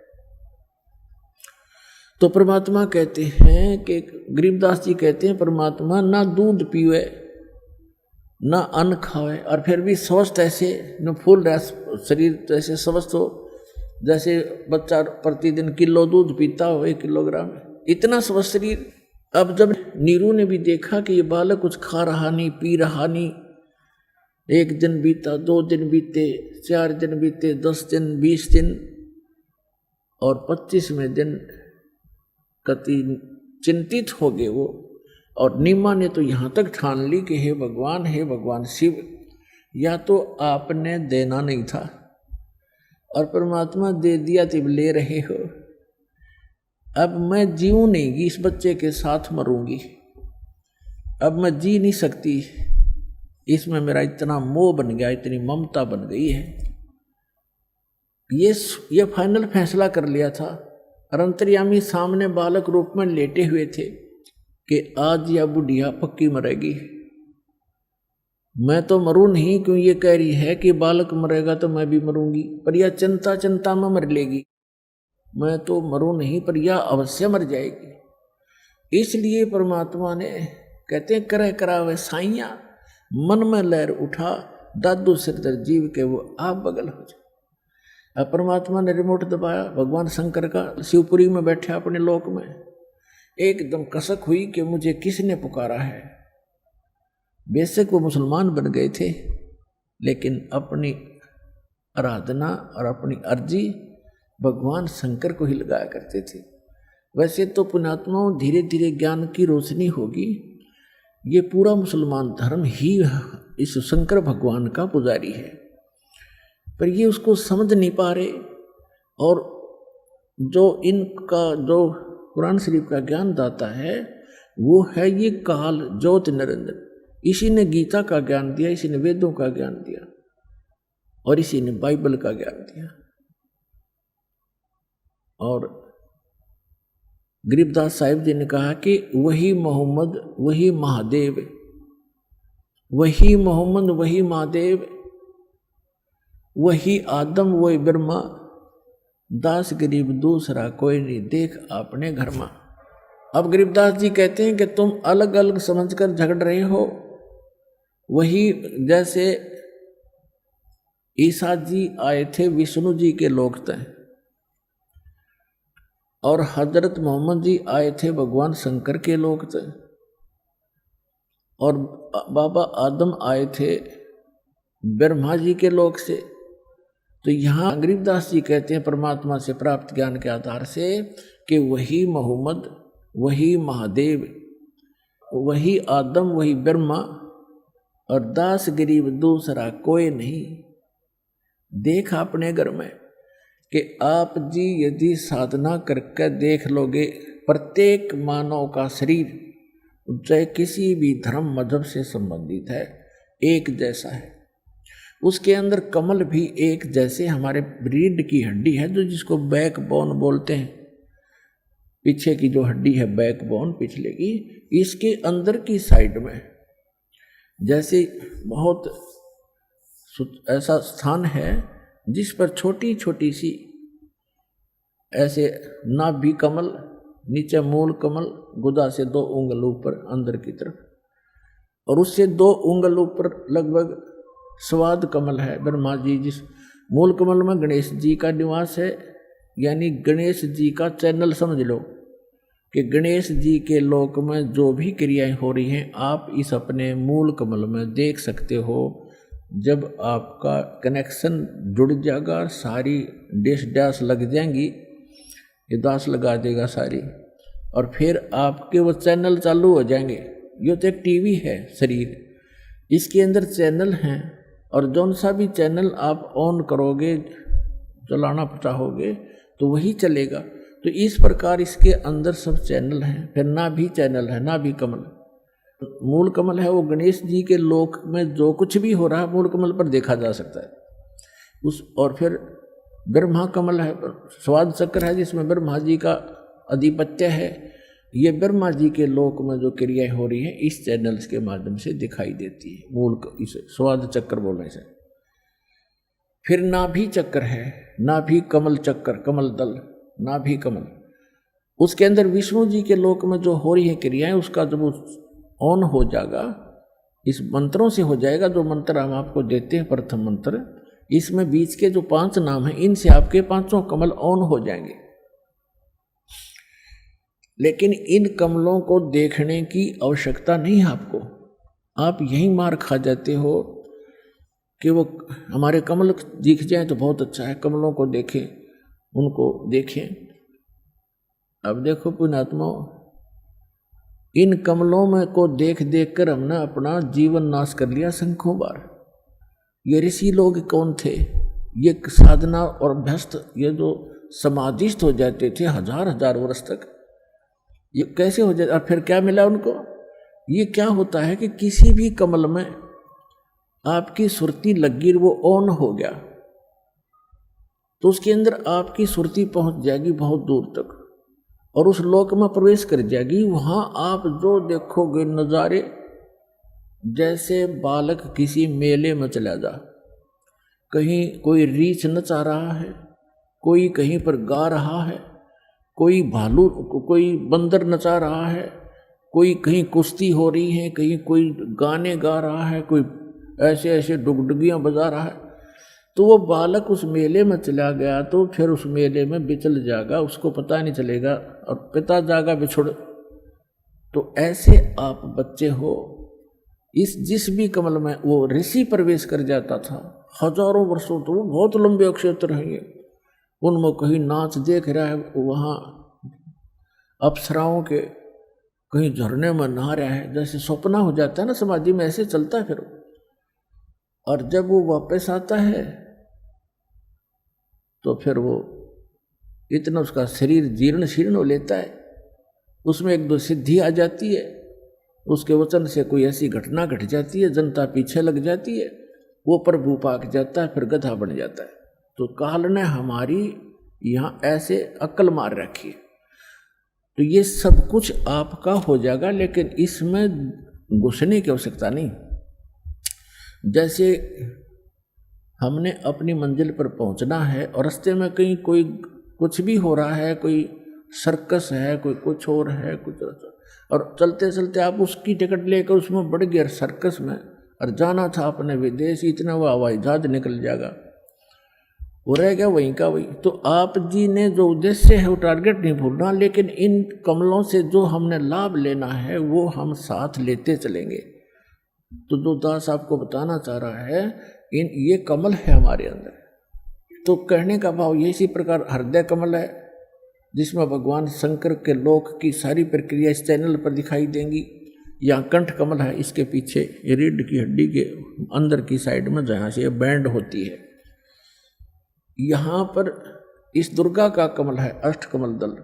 तो परमात्मा कहते हैं कि गरीबदास जी कहते हैं परमात्मा ना दूध पीवे ना अन्न खावे और फिर भी स्वस्थ ऐसे न फूल रहा शरीर, ऐसे स्वस्थ हो जैसे बच्चा प्रतिदिन किलो दूध पीता हो, 1 किलोग्राम, इतना स्वस्थ शरीर। अब जब नीरू ने भी देखा कि ये बालक कुछ खा रहा नहीं, पी रहा नहीं, 1 दिन बीता, 2 दिन बीते, 4 दिन बीते, 10 दिन, 20 दिन और 25वें दिन कति चिंतित हो गए वो। और नीमा ने तो यहाँ तक ठान ली कि हे भगवान शिव, या तो आपने देना नहीं था और परमात्मा दे दिया तो ले रहे हो। अब मैं जीऊँ नहीं, इस बच्चे के साथ मरूंगी, अब मैं जी नहीं सकती, इसमें मेरा इतना मोह बन गया, इतनी ममता बन गई है। ये फाइनल फैसला कर लिया था। और अंतर्यामी सामने बालक रूप में लेटे हुए थे कि आज या बुढ़िया पक्की मरेगी। मैं तो मरूं नहीं, क्यों ये कह रही है कि बालक मरेगा तो मैं भी मरूंगी, पर यह चिंता में मर लेगी। मैं तो मरूं नहीं पर यह अवश्य मर जाएगी। इसलिए परमात्मा ने कहते हैं करे करावे साइया, मन में लहर उठा, दादू सिरदर जीव के वो आप बगल हो जाए। अब परमात्मा ने रिमोट दबाया, भगवान शंकर का, शिवपुरी में बैठे अपने लोक में, एकदम कसक हुई कि मुझे किसने पुकारा है। बेशक वो मुसलमान बन गए थे, लेकिन अपनी आराधना और अपनी अर्जी भगवान शंकर को ही लगाया करते थे। वैसे तो पुण्यात्माओं धीरे धीरे ज्ञान की रोशनी होगी। ये पूरा मुसलमान धर्म ही इस शंकर भगवान का पुजारी है, पर ये उसको समझ नहीं पा रहे। और जो इनका जो कुरान शरीफ का ज्ञान दाता है वो है ये काल ज्योति निरंजन। इसी ने गीता का ज्ञान दिया, इसी ने वेदों का ज्ञान दिया और इसी ने बाइबल का ज्ञान दिया। और गरीबदास साहिब जी ने कहा कि वही मोहम्मद वही महादेव, वही मोहम्मद वही महादेव, वही आदम वही ब्रह्मा, दास गरीब दूसरा कोई नहीं, देख अपने घर में। अब गरीबदास जी कहते हैं कि तुम अलग अलग समझकर झगड़ रहे हो। वही जैसे ईसा जी आए थे विष्णु जी के लोक तय, और हजरत मोहम्मद जी आए थे भगवान शंकर के लोक तय, और बाबा आदम आए थे ब्रह्मा जी के लोक से। तो यहाँ गरीबदास जी कहते हैं परमात्मा से प्राप्त ज्ञान के आधार से कि वही मोहम्मद वही महादेव, वही आदम वही ब्रह्मा, और दास गरीब दूसरा कोई नहीं, देख अपने घर में। कि आप जी यदि साधना करके देख लोगे, प्रत्येक मानव का शरीर चाहे किसी भी धर्म मजहब से संबंधित है एक जैसा है। उसके अंदर कमल भी एक जैसे हमारे रीढ़ की हड्डी है, जो जिसको बैकबोन बोलते हैं, पीछे की जो हड्डी है बैकबोन पिछले की, इसके अंदर की साइड में जैसे बहुत ऐसा स्थान है जिस पर छोटी छोटी सी ऐसे नाभि कमल, नीचे मूल कमल, गुदा से 2 उंगल ऊपर अंदर की तरफ, और उससे 2 उंगल ऊपर लगभग स्वाद कमल है ब्रह्मा जी। जिस मूल कमल में गणेश जी का निवास है, यानी गणेश जी का चैनल समझ लो कि गणेश जी के लोक में जो भी क्रियाएं हो रही हैं आप इस अपने मूल कमल में देख सकते हो। जब आपका कनेक्शन जुड़ जाएगा, सारी डैश डैश लग जाएंगी, ये दास लगा देगा सारी, और फिर आपके वो चैनल चालू हो जाएंगे। ये तो एक टीवी है शरीर, इसके अंदर चैनल हैं, और जौन सा भी चैनल आप ऑन करोगे, चलाना चाहोगे तो वही चलेगा। तो इस प्रकार इसके अंदर सब चैनल हैं। फिर ना भी चैनल है, ना भी कमल, मूल कमल है वो गणेश जी के लोक में जो कुछ भी हो रहा है मूल कमल पर देखा जा सकता है उस। और फिर ब्रह्मा कमल है, स्वाद चक्र है जिसमें ब्रह्मा जी का आधिपत्य है। ये ब्रह्मा जी के लोक में जो क्रियाएं हो रही हैं इस चैनल्स के माध्यम से दिखाई देती है, मूल इसे स्वाद चक्र बोलने से। फिर नाभि चक्र है, नाभि कमल चक्र, कमल दल, नाभि कमल, उसके अंदर विष्णु जी के लोक में जो हो रही है क्रियाएं, उसका जब ऑन हो जाएगा, इस मंत्रों से हो जाएगा। जो मंत्र हम आपको देते हैं, प्रथम मंत्र, इसमें बीच के जो 5 नाम हैं, इनसे आपके 5 कमल ऑन हो जाएंगे। लेकिन इन कमलों को देखने की आवश्यकता नहीं है आपको, आप यही मार खा जाते हो कि वो हमारे कमल दिख जाए तो बहुत अच्छा है, कमलों को देखें, उनको देखें। अब देखो पुण्यात्मा, इन कमलों में को देख देख कर हमने अपना जीवन नाश कर लिया संख्यों बार। ये ऋषि लोग कौन थे? ये साधना और अभ्यस्त, ये जो समाधिस्थ हो जाते थे 1000 वर्ष तक, ये कैसे हो जाए? और फिर क्या मिला उनको? ये क्या होता है कि किसी भी कमल में आपकी सुरती लगी, वो ऑन हो गया तो उसके अंदर आपकी सुरती पहुंच जाएगी बहुत दूर तक, और उस लोक में प्रवेश कर जाएगी। वहां आप जो देखोगे नज़ारे, जैसे बालक किसी मेले में चला जा, कहीं कोई रीछ नचा रहा है, कोई कहीं पर गा रहा है, कोई भालू, कोई बंदर नचा रहा है, कोई कहीं कुश्ती हो रही है, कहीं कोई गाने गा रहा है, कोई ऐसे ऐसे डुगडुगियाँ बजा रहा है, तो वो बालक उस मेले में चला गया तो फिर उस मेले में बिचल जाएगा, उसको पता नहीं चलेगा, और पिता जागा बिछुड़। तो ऐसे आप बच्चे हो, इस जिस भी कमल में वो ऋषि प्रवेश कर जाता था हजारों वर्षों, तो वो बहुत लंबे क्षेत्र हैं ये, उनमें कहीं नाच देख रहा है, वहाँ अप्सराओं के कहीं झरने में नहा रहा है, जैसे सपना हो जाता है ना समाधि में, ऐसे चलता है फिर। और जब वो वापस आता है तो फिर वो इतना उसका शरीर जीर्ण शीर्ण हो लेता है, उसमें एक दो सिद्धि आ जाती है, उसके वचन से कोई ऐसी घटना घट जाती है, जनता पीछे लग जाती है, वो प्रभु पाक जाता है, फिर गधा बन जाता है। तो काल ने हमारी यहाँ ऐसे अक्ल मार रखी है। तो ये सब कुछ आपका हो जाएगा, लेकिन इसमें घुसने की आवश्यकता नहीं। जैसे हमने अपनी मंजिल पर पहुंचना है और रास्ते में कहीं कोई कुछ भी हो रहा है, कोई सर्कस है, कोई कुछ और है, कुछ, और चलते चलते आप उसकी टिकट लेकर उसमें बढ़ गए सर्कस में, और जाना था अपने विदेश, इतना वो हवाई जहाज निकल जाएगा, वो रह गया वहीं का वहीं। तो आप जी ने जो उद्देश्य है वो टारगेट नहीं भूलना, लेकिन इन कमलों से जो हमने लाभ लेना है वो हम साथ लेते चलेंगे। तो जो दास आपको बताना चाह रहा है, ये कमल है हमारे अंदर। तो कहने का भाव ये, इसी प्रकार हृदय कमल है जिसमें भगवान शंकर के लोक की सारी प्रक्रिया इस चैनल पर दिखाई देंगी। यहाँ कंठ कमल है, इसके पीछे रीढ़ की हड्डी के अंदर की साइड में जहाँ से ये बैंड होती है, यहाँ पर इस दुर्गा का कमल है, अष्ट कमल दल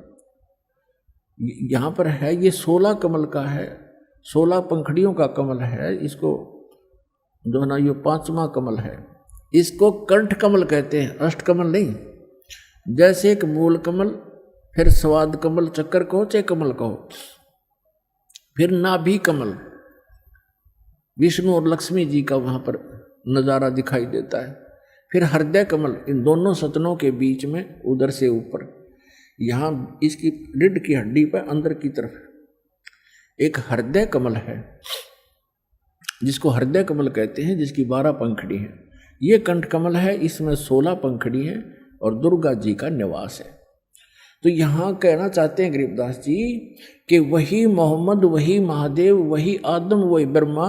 यहाँ पर है, ये 16 कमल का है, 16 पंखड़ियों का कमल है, इसको जो ना ये 5वां कमल है, इसको कंठ कमल कहते हैं, अष्ट कमल नहीं। जैसे एक मूल कमल, फिर स्वाद कमल, चक्कर कहो चाहे कमल कहो, फिर नाभि कमल, विष्णु और लक्ष्मी जी का वहाँ पर नज़ारा दिखाई देता है, फिर हृदय कमल, इन दोनों सतनों के बीच में उधर से ऊपर, यहाँ इसकी रीढ़ की हड्डी पर अंदर की तरफ एक हृदय कमल है, जिसको हृदय कमल कहते हैं, जिसकी 12 पंखड़ी हैं। ये कंठ कमल है, इसमें 16 पंखड़ी हैं और दुर्गा जी का निवास है। तो यहाँ कहना चाहते हैं गरीबदास जी कि वही मोहम्मद, वही महादेव, वही आदम, वही ब्रह्मा,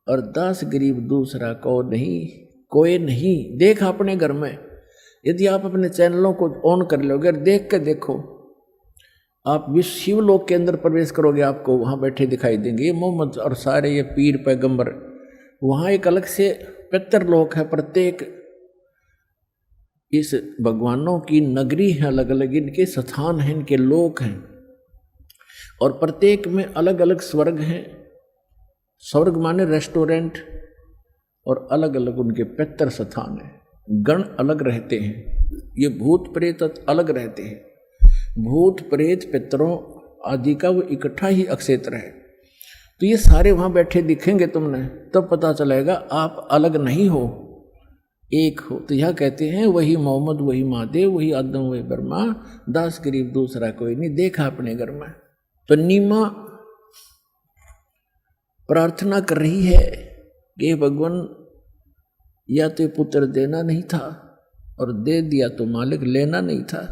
और दास गरीब दूसरा को नहीं, कोई नहीं। देख अपने घर में, यदि आप अपने चैनलों को ऑन कर लोगे और देख के देखो, आप विश्व शिवलोक के अंदर प्रवेश करोगे, आपको वहाँ बैठे दिखाई देंगे ये मोहम्मद और सारे ये पीर पैगंबर। वहाँ एक अलग से पितरलोक है, प्रत्येक इस भगवानों की नगरी है, अलग अलग इनके स्थान हैं, इनके लोक हैं, और प्रत्येक में अलग अलग स्वर्ग हैं। स्वर्ग माने रेस्टोरेंट, और अलग अलग उनके पितर स्थान है, गण अलग रहते हैं। ये भूत प्रेत अलग रहते हैं, भूत प्रेत पितरों आदि का वो इकट्ठा ही अक्षेत्र है। तो ये सारे वहाँ बैठे दिखेंगे तुमने, तब पता चलेगा आप अलग नहीं हो, एक हो। तो यह कहते हैं वही मोहम्मद, वही महादेव, वही आदम, वही ब्रह्मा, दास गरीब दूसरा कोई नहीं। देखा अपने घर में। तो नीमा प्रार्थना कर रही है कि भगवान या तो पुत्र देना नहीं था, और दे दिया तो मालिक लेना नहीं था,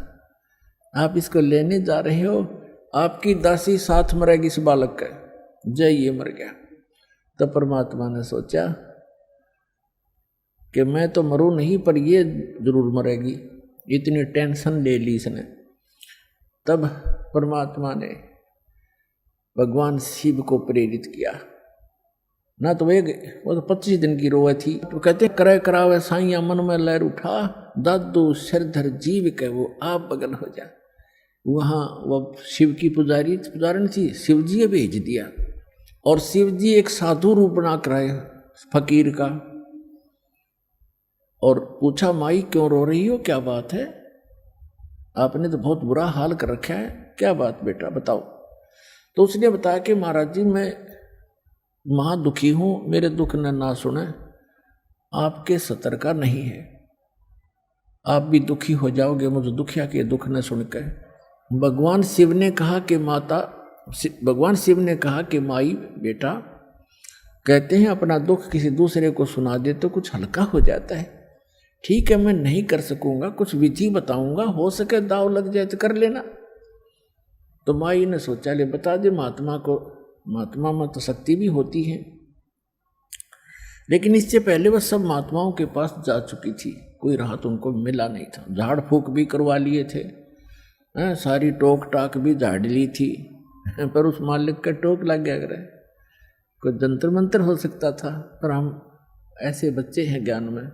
आप इसको लेने जा रहे हो, आपकी दासी साथ मरेगी इस बालक का। जय, ये मर गया। तो परमात्मा ने सोचा कि मैं तो मरूं नहीं, पर ये जरूर मरेगी, इतनी टेंशन ले ली इसने। तब परमात्मा ने भगवान शिव को प्रेरित किया ना, तो वो तो 25 दिन की रोए थी। तो कहते करे करावे साइया मन में लहर उठा, दादू सिरधर जीव के वो आप बगल हो जा। वहाँ वो शिव की पुजारन थी, शिव जी भेज दिया, और शिव जी एक साधु रूप बना कर आए फकीर का, और पूछा माई क्यों रो रही हो, क्या बात है, आपने तो बहुत बुरा हाल कर रखा है, क्या बात बेटा बताओ। तो उसने बताया कि महाराज जी मैं महा दुखी हूँ, मेरे दुख ने ना सुने, आपके सतर का नहीं है, आप भी दुखी हो जाओगे मुझे दुखिया के दुख न सुनकर। भगवान शिव ने कहा कि भगवान शिव ने कहा कि माई बेटा, कहते हैं अपना दुख किसी दूसरे को सुना दे तो कुछ हल्का हो जाता है। ठीक है, मैं नहीं कर सकूंगा, कुछ विधि बताऊंगा, हो सके दाव लग जाए तो कर लेना। तो माई ने सोचा ले बता दे महात्मा को, महात्मा में तो शक्ति भी होती है। लेकिन इससे पहले वह सब महात्माओं के पास जा चुकी थी, कोई राहत उनको मिला नहीं था। झाड़ फूक भी करवा लिए थे, सारी टोक टाक भी झाड़ ली थी, पर उस मालिक का टोक लग गया करे। कोई जंतर मंत्र हो सकता था, पर हम ऐसे बच्चे हैं ज्ञान में।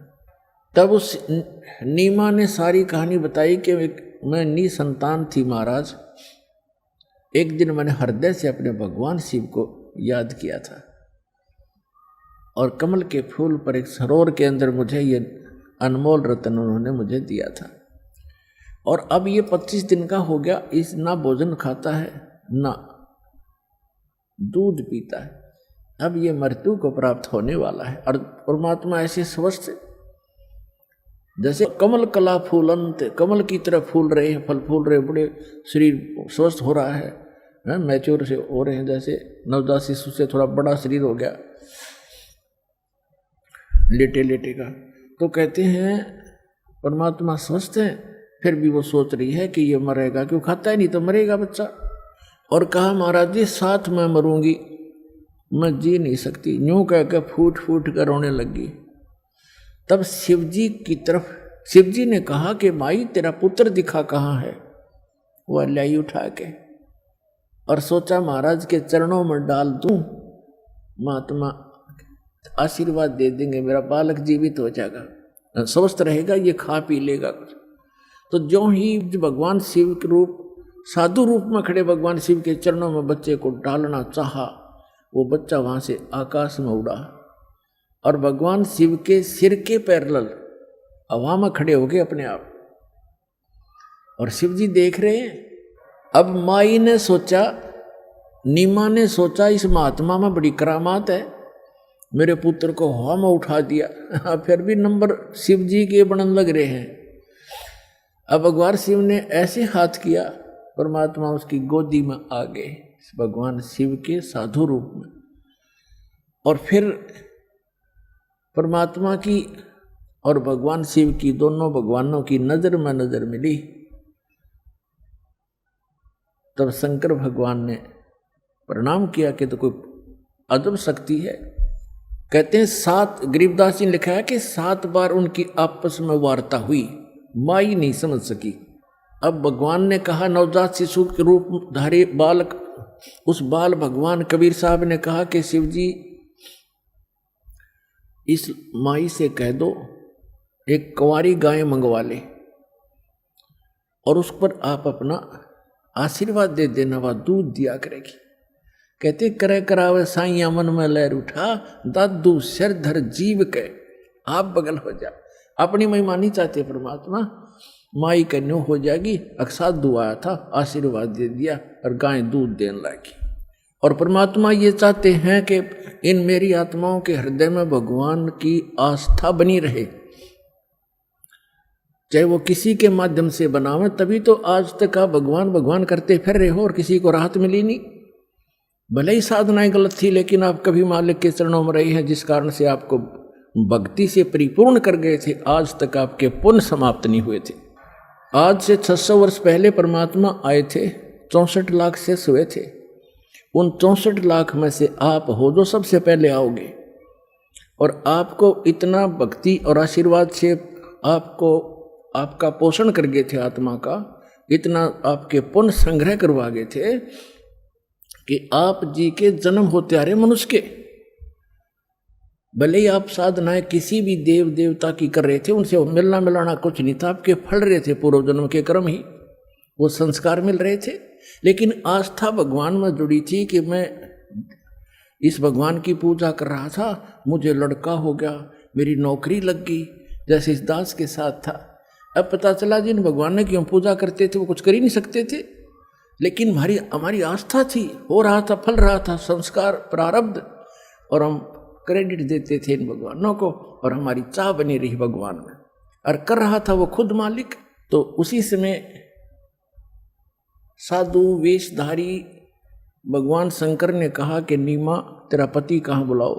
तब उस नीमा ने सारी कहानी बताई कि मैं निसंतान थी महाराज। एक दिन मैंने हृदय से अपने भगवान शिव को याद किया था और कमल के फूल पर एक सरोवर के अंदर मुझे ये अनमोल रत्न उन्होंने मुझे दिया था। और अब ये 25 दिन का हो गया, इस ना भोजन खाता है ना दूध पीता है। अब ये मृत्यु को प्राप्त होने वाला है। और परमात्मा ऐसे स्वस्थ जैसे कमल कला फूलंत, कमल की तरह फूल रहे हैं, फल फूल रहे, बड़े शरीर स्वस्थ हो रहा है, मैच्योर से हो रहे हैं, जैसे नवजात शिशु से थोड़ा बड़ा शरीर हो गया लेटे लेटे का। तो कहते हैं परमात्मा स्वस्थ है, फिर भी वो सोच रही है कि ये मरेगा, क्यों खाता है नहीं तो मरेगा बच्चा। और कहा महाराज जी साथ में मरूंगी, मैं जी नहीं सकती, यूं कह के फूट फूट कर रोने लगी। तब शिवजी ने कहा कि माई तेरा पुत्र दिखा कहाँ है। वह लाई उठा के और सोचा महाराज के चरणों में डाल दूं, महात्मा आशीर्वाद दे देंगे, मेरा बालक जीवित हो जाएगा, स्वस्थ रहेगा, ये खा पी लेगा कुछ। तो जो ही भगवान शिव के रूप, साधु रूप में खड़े भगवान शिव के चरणों में बच्चे को डालना चाहा, वो बच्चा वहां से आकाश में उड़ा और भगवान शिव के सिर के पैरेलल हवा में खड़े हो गए अपने आप। और शिव जी देख रहे हैं। अब माई ने सोचा, नीमा ने सोचा इस महात्मा में बड़ी करामात है, मेरे पुत्र को हवा में उठा दिया। फिर भी नंबर शिव जी के बनन लग रहे हैं। अब भगवान शिव ने ऐसे हाथ किया, परमात्मा उसकी गोदी में आ गए भगवान शिव के साधु रूप में। और फिर परमात्मा की और भगवान शिव की, दोनों भगवानों की नजर में नजर मिली। तब शंकर भगवान ने प्रणाम किया कि तो कोई अदब शक्ति है। कहते हैं 7, गरीबदास जी ने लिखा है कि 7 बार उनकी आपस में वार्ता हुई, माई नहीं समझ सकी। अब भगवान ने कहा, नवजात शिशु के रूप धारी बालक, उस बाल भगवान कबीर साहब ने कहा कि शिव जी इस माई से कह दो एक कुंवारी गाय मंगवा ले और उस पर आप अपना आशीर्वाद दे देना, वह दूध दिया करेगी। कहते करे करावे साइया मन में लहर उठा, दादू सिर धर जीव के आप बगल हो जा। अपनी महिमा नहीं चाहते परमात्मा, माई कन्यो हो जाएगी। अक्साधु आया था, आशीर्वाद दे दिया और गाय दूध देने लगी। और परमात्मा ये चाहते हैं कि इन मेरी आत्माओं के हृदय में भगवान की आस्था बनी रहे, चाहे वो किसी के माध्यम से बनावे। तभी तो आज तक आप भगवान भगवान करते फिर रहे हो और किसी को राहत मिली नहीं। भले ही साधनाएं गलत थी, लेकिन आप कभी मालिक के चरणों में रहे हैं, जिस कारण से आपको भक्ति से परिपूर्ण कर गए थे। आज तक आपके पुण्य समाप्त नहीं हुए थे। आज से 600 वर्ष पहले परमात्मा आए थे, 64 लाख शेष हुए थे। उन 64 लाख में से आप हो जो सबसे पहले आओगे। और आपको इतना भक्ति और आशीर्वाद से आपको आपका पोषण कर गए थे, आत्मा का इतना आपके पुण्य संग्रह करवा गए थे कि आप जी के जन्म होते आ रहे मनुष्य के। भले ही आप साधनाएं किसी भी देव देवता की कर रहे थे, उनसे मिलना मिलाना कुछ नहीं था, आपके फल रहे थे पूर्व जन्म के कर्म ही, वो संस्कार मिल रहे थे। लेकिन आस्था भगवान में जुड़ी थी कि मैं इस भगवान की पूजा कर रहा था, मुझे लड़का हो गया, मेरी नौकरी लग गई, जैसे इस दास के साथ था। अब पता चला जिन भगवान ने क्यों पूजा करते थे वो कुछ कर ही नहीं सकते थे, लेकिन हमारी आस्था थी, हो रहा था, फल रहा था, संस्कार प्रारब्ध, और हम क्रेडिट देते थे इन भगवानों को, और हमारी चाह बनी रही भगवान में, और कर रहा था वो खुद मालिक। तो उसी समय साधु वेशधारी भगवान शंकर ने कहा कि नीमा तेरा पति कहाँ बुलाओ।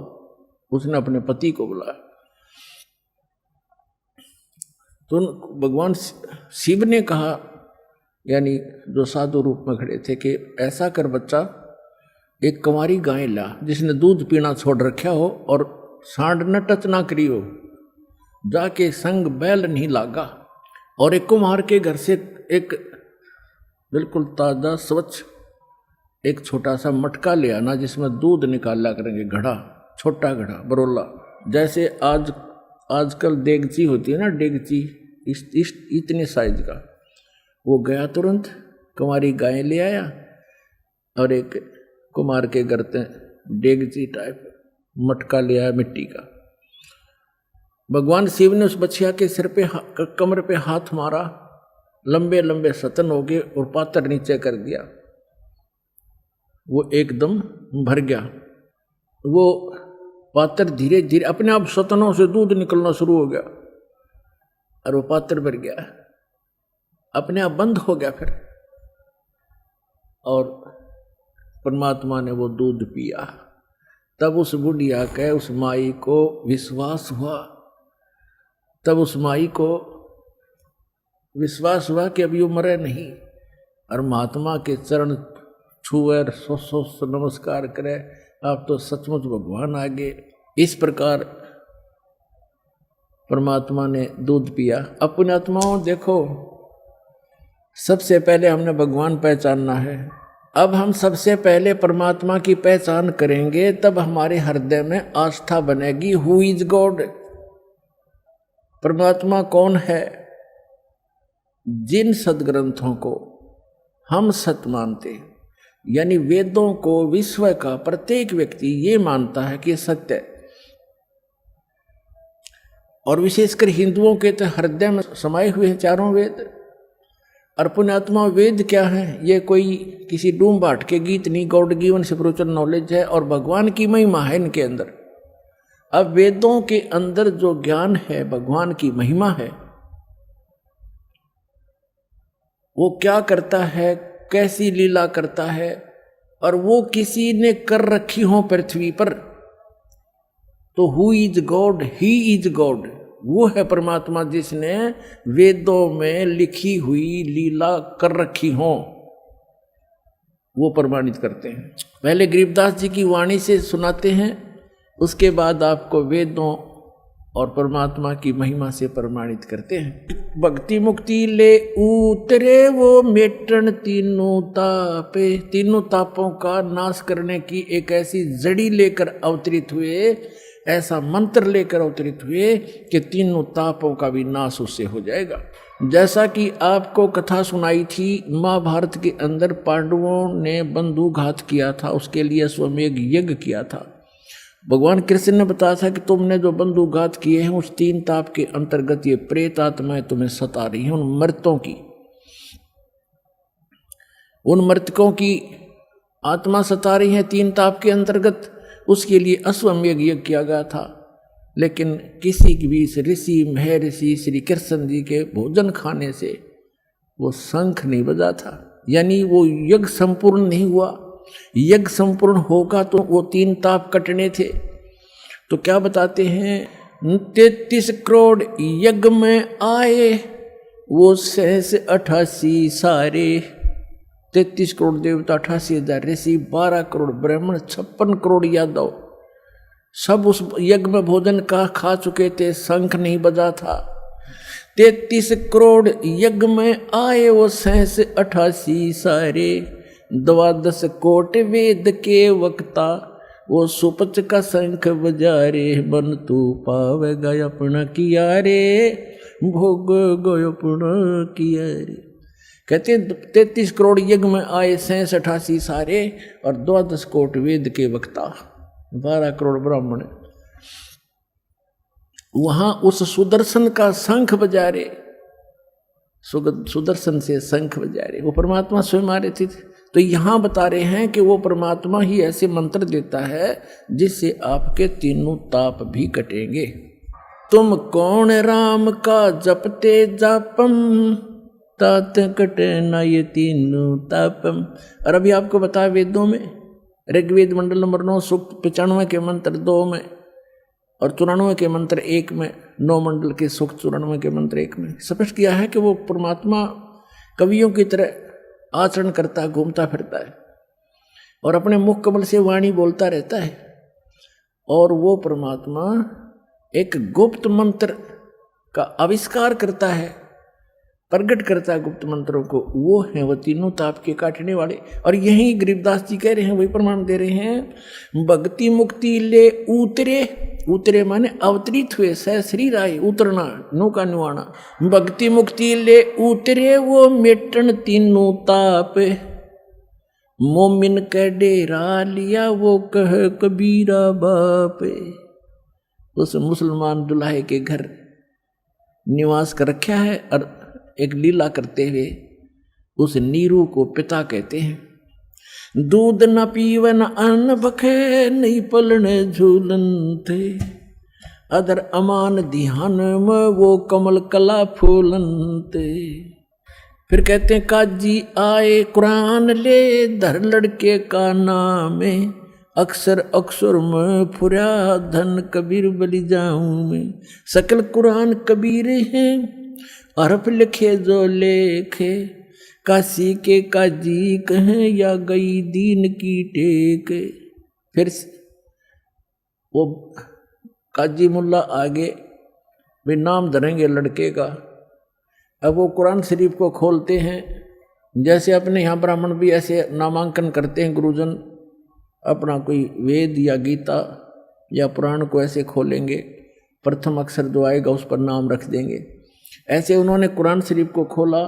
उसने अपने पति को बुलाया। तो भगवान शिव ने कहा, यानी जो साधु रूप में खड़े थे, कि ऐसा कर बच्चा, एक कुंवारी गाय ला जिसने दूध पीना छोड़ रखा हो और सांड न टच ना करी हो, जाके संग बैल नहीं लागा, और एक कुम्हार के घर से एक बिल्कुल ताज़ा स्वच्छ एक छोटा सा मटका ले आना जिसमें दूध निकाला करेंगे, घड़ा, छोटा घड़ा, बरोला, जैसे आजकल देगची होती है ना, डेगची इतने साइज का। वो गया तुरंत, कुंवारी गाय ले आया और एक कुमार के घर से डेगची टाइप मटका ले आया मिट्टी का। भगवान शिव ने उस बछिया के सिर पे कमर पे हाथ मारा, लंबे लंबे सतन हो गए और पातर नीचे कर दिया। वो एकदम भर गया। वो पात्र धीरे धीरे अपने आप सतनों से दूध निकलना शुरू हो गया और वो पात्र भर गया, अपने आप बंद हो गया फिर। और परमात्मा ने वो दूध पिया। तब उस बुढ़िया के, उस माई को विश्वास हुआ, तब उस माई को विश्वास हुआ कि अभी वो मरे नहीं, और महात्मा के चरण छुए, सो नमस्कार करे, आप तो सचमुच भगवान आ गए। इस प्रकार परमात्मा ने दूध पिया। अपने आत्माओं देखो, सबसे पहले हमने भगवान पहचानना है। अब हम सबसे पहले परमात्मा की पहचान करेंगे, तब हमारे हृदय में आस्था बनेगी। हु इज गॉड, परमात्मा कौन है। जिन सदग्रंथों को हम सत्य मानते, यानी वेदों को विश्व का प्रत्येक व्यक्ति ये मानता है कि सत्य है, और विशेषकर हिंदुओं के तो हृदय में समाये हुए हैं चारों वेद। और पुण्यात्मा वेद क्या है, ये कोई किसी डूम बाट के गीत नहीं, गॉड गिवन स्पिरिचुअल नॉलेज है और भगवान की महिमा है इनके अंदर। अब वेदों के अंदर जो ज्ञान है, भगवान की महिमा है, वो क्या करता है, कैसी लीला करता है, और वो किसी ने कर रखी हो पृथ्वी पर, तो who is God, he is God, वो है परमात्मा जिसने वेदों में लिखी हुई लीला कर रखी हो, वो प्रमाणित करते हैं। पहले गरीबदास जी की वाणी से सुनाते हैं, उसके बाद आपको वेदों और परमात्मा की महिमा से प्रमाणित करते हैं। भक्ति मुक्ति ले उतरे वो मेटन तीनों तापे, तीनों तापों का नाश करने की एक ऐसी जड़ी लेकर अवतरित हुए, ऐसा मंत्र लेकर अवतरित हुए कि तीनों तापों का भी नाश उससे हो जाएगा। जैसा कि आपको कथा सुनाई थी, महाभारत के अंदर पांडवों ने बंधुघात किया था, उसके लिए अश्वमेध यज्ञ किया था। भगवान कृष्ण ने बताया था कि तुमने जो बंधुघात किए हैं उस तीन ताप के अंतर्गत ये प्रेत आत्माएं तुम्हें सता रही हैं, उन मृतों की, उन मृतकों की आत्मा सता रही है तीन ताप के अंतर्गत। उसके लिए अश्वमेध यज्ञ किया गया था, लेकिन किसी भी ऋषि महर्षि श्री कृष्ण जी के भोजन खाने से वो शंख नहीं बजा था, यानी वो यज्ञ संपूर्ण नहीं हुआ। यज्ञ संपूर्ण होगा तो वो तीन ताप कटने थे। तो क्या बताते हैं, 33 करोड़ यज्ञ में आए वो 88 सारे, 33 करोड़ देवता, 88,000 ऋषि, 12 करोड़ ब्राह्मण, 56 करोड़ यादव, सब उस यज्ञ में भोजन का खा चुके थे, शंख नहीं बजा था। 33 करोड़ यज्ञ में आए वो 88 सारे, 12 कोट वेद के वक्ता, वो सुपच का शंख बजा रे, मन तू पावेगा अपना किया रे, भोग गयो अपना किया रे। कहते 33 करोड़ यज्ञ में आए 88 सारे, और 12 कोट वेद के वक्ता, 12 करोड़ ब्राह्मण वहां उस सुदर्शन का शंख बजा रे, सुदर्शन से शंख बजा रे, वो परमात्मा स्वयं आ रहे थे। तो यहां बता रहे हैं कि वो परमात्मा ही ऐसे मंत्र देता है जिससे आपके तीनों ताप भी कटेंगे। तुम कौन राम का जपते जापम, तात कटे न ये तीनों तापम। और अभी आपको बताया वेदों में, ऋग्वेद मंडल नंबर 9 सूक्त 95 के मंत्र 2 में और 94 के मंत्र 1 में, 9 मंडल के सूक्त 94 के मंत्र 1 में स्पष्ट किया है कि वो परमात्मा कवियों की तरह आचरण करता है, घूमता फिरता है और अपने मुख कमल से वाणी बोलता रहता है। और वो परमात्मा एक गुप्त मंत्र का आविष्कार करता है, प्रकट करता है गुप्त मंत्रों को। वो है वो तीनों ताप के काटने वाले। और यही गरीबदास जी कह रहे हैं, वही प्रमाण दे रहे हैं। भक्ति मुक्ति ले उतरे, उतरे माने अवतरित हुए, सह शरीर आए, उतरना, नौका नुआना। भक्ति मुक्ति ले उतरे वो मेटन तीनों ताप, मोमिन के डेरा लिया वो कह कबीरा बाप। उस मुसलमान दुल्हे के घर निवास कर रखा है और एक लीला करते हुए उस नीरू को पिता कहते हैं। दूध न पीवे न अन्न बखे, नहीं पलने झूलन थे, अदर अमान ध्यान में वो कमल कला फूलन थे। फिर कहते हैं काजी आए कुरान ले, धर लड़के का नाम, अक्सर अक्सर में फुरा धन कबीर बलि जाऊं मैं। सकल कुरान कबीर हैं, हरफ लिखे जो लेखे, काशी के काजी कहें या गई दीन की टेक। फिर वो काजी मुल्ला आगे भी नाम धरेंगे लड़के का। अब वो कुरान शरीफ को खोलते हैं, जैसे अपने यहाँ ब्राह्मण भी ऐसे नामांकन करते हैं, गुरुजन अपना कोई वेद या गीता या पुराण को ऐसे खोलेंगे, प्रथम अक्षर जो आएगा उस पर नाम रख देंगे। ऐसे उन्होंने कुरान शरीफ को खोला,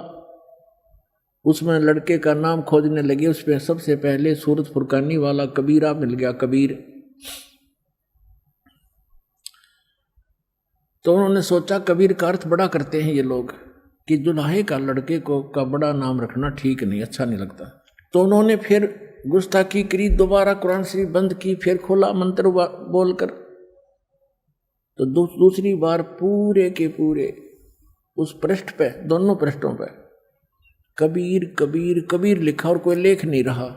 उसमें लड़के का नाम खोजने लगे। उस पर सबसे पहले सूरत फुरकानी वाला कबीरा मिल गया, कबीर। तो उन्होंने सोचा कबीर का अर्थ बड़ा करते हैं ये लोग कि दुल्हे का लड़के को का बड़ा नाम रखना ठीक नहीं, अच्छा नहीं लगता। तो उन्होंने फिर गुस्ताखी करी, दोबारा कुरान शरीफ बंद की, फिर खोला मंत्र बोलकर। तो दूसरी बार पूरे के पूरे उस पृष्ठ पे, दोनों पृष्ठों पे कबीर कबीर कबीर लिखा और कोई लेख नहीं रहा।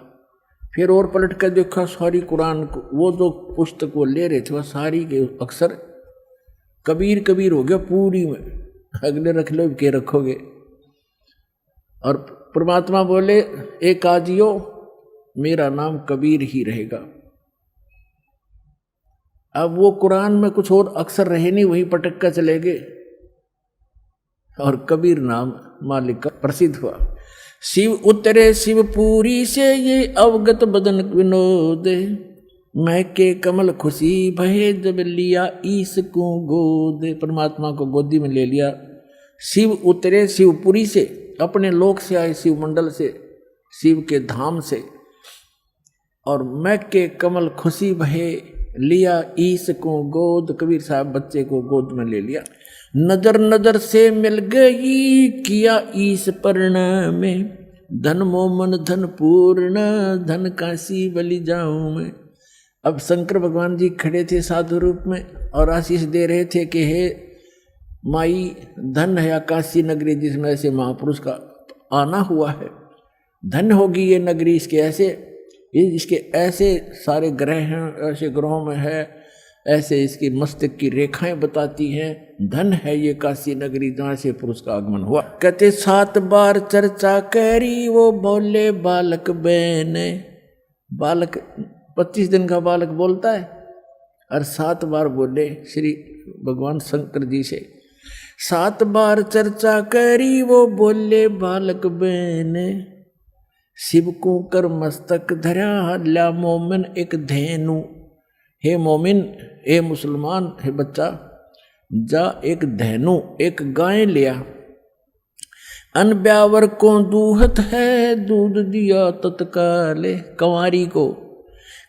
फिर और पलट कर देखा, सारी कुरान को, वो जो पुस्तक वो ले रहे थे वह सारी के अक्षर कबीर कबीर हो गया पूरी में। अगले रख लो के रखोगे। और परमात्मा बोले एक आजियो मेरा नाम कबीर ही रहेगा। अब वो कुरान में कुछ और अक्षर रहे नहीं, वही पटक कर चले गए और कबीर नाम मालिक का प्रसिद्ध हुआ। शिव उतरे शिवपुरी से ये अवगत बदन विनोद, मैं के कमल खुशी भये जब लिया ईस को गोद। परमात्मा को गोदी में ले लिया। शिव उतरे शिवपुरी से, अपने लोक से आए, शिव मंडल से, शिव के धाम से। और मैं के कमल खुशी भये लिया ईस को गोद, कबीर साहब बच्चे को गोद में ले लिया। नजर नजर से मिल गई किया ईस प्रणाम में, धन मोमन धन पूर्ण धन काशी बलि जाऊं मैं। अब शंकर भगवान जी खड़े थे साधु रूप में और आशीष दे रहे थे कि हे माई, धन है काशी नगरी जिसमें ऐसे महापुरुष का आना हुआ है, धन होगी ये नगरी, इसके ऐसे सारे ग्रह हैं, ऐसे ग्रहों में है, ऐसे इसकी मस्तक की रेखाएं बताती हैं, धन है ये काशी नगरी जहाँ से पुरुष का आगमन हुआ। कहते 7 बार चर्चा करी वो बोले बालक बहने। बालक 25 दिन का बालक बोलता है और 7 बार बोले श्री भगवान शंकर जी से। 7 बार चर्चा करी वो बोले बालक बहने, शिव को कर मस्तक धरा ल्या मोमिन एक धेनु। हे मोमिन, हे मुसलमान, हे बच्चा, जा एक धेनु, एक गाय लिया। अन ब्यावर को दूहत है दूध दिया तत्काले।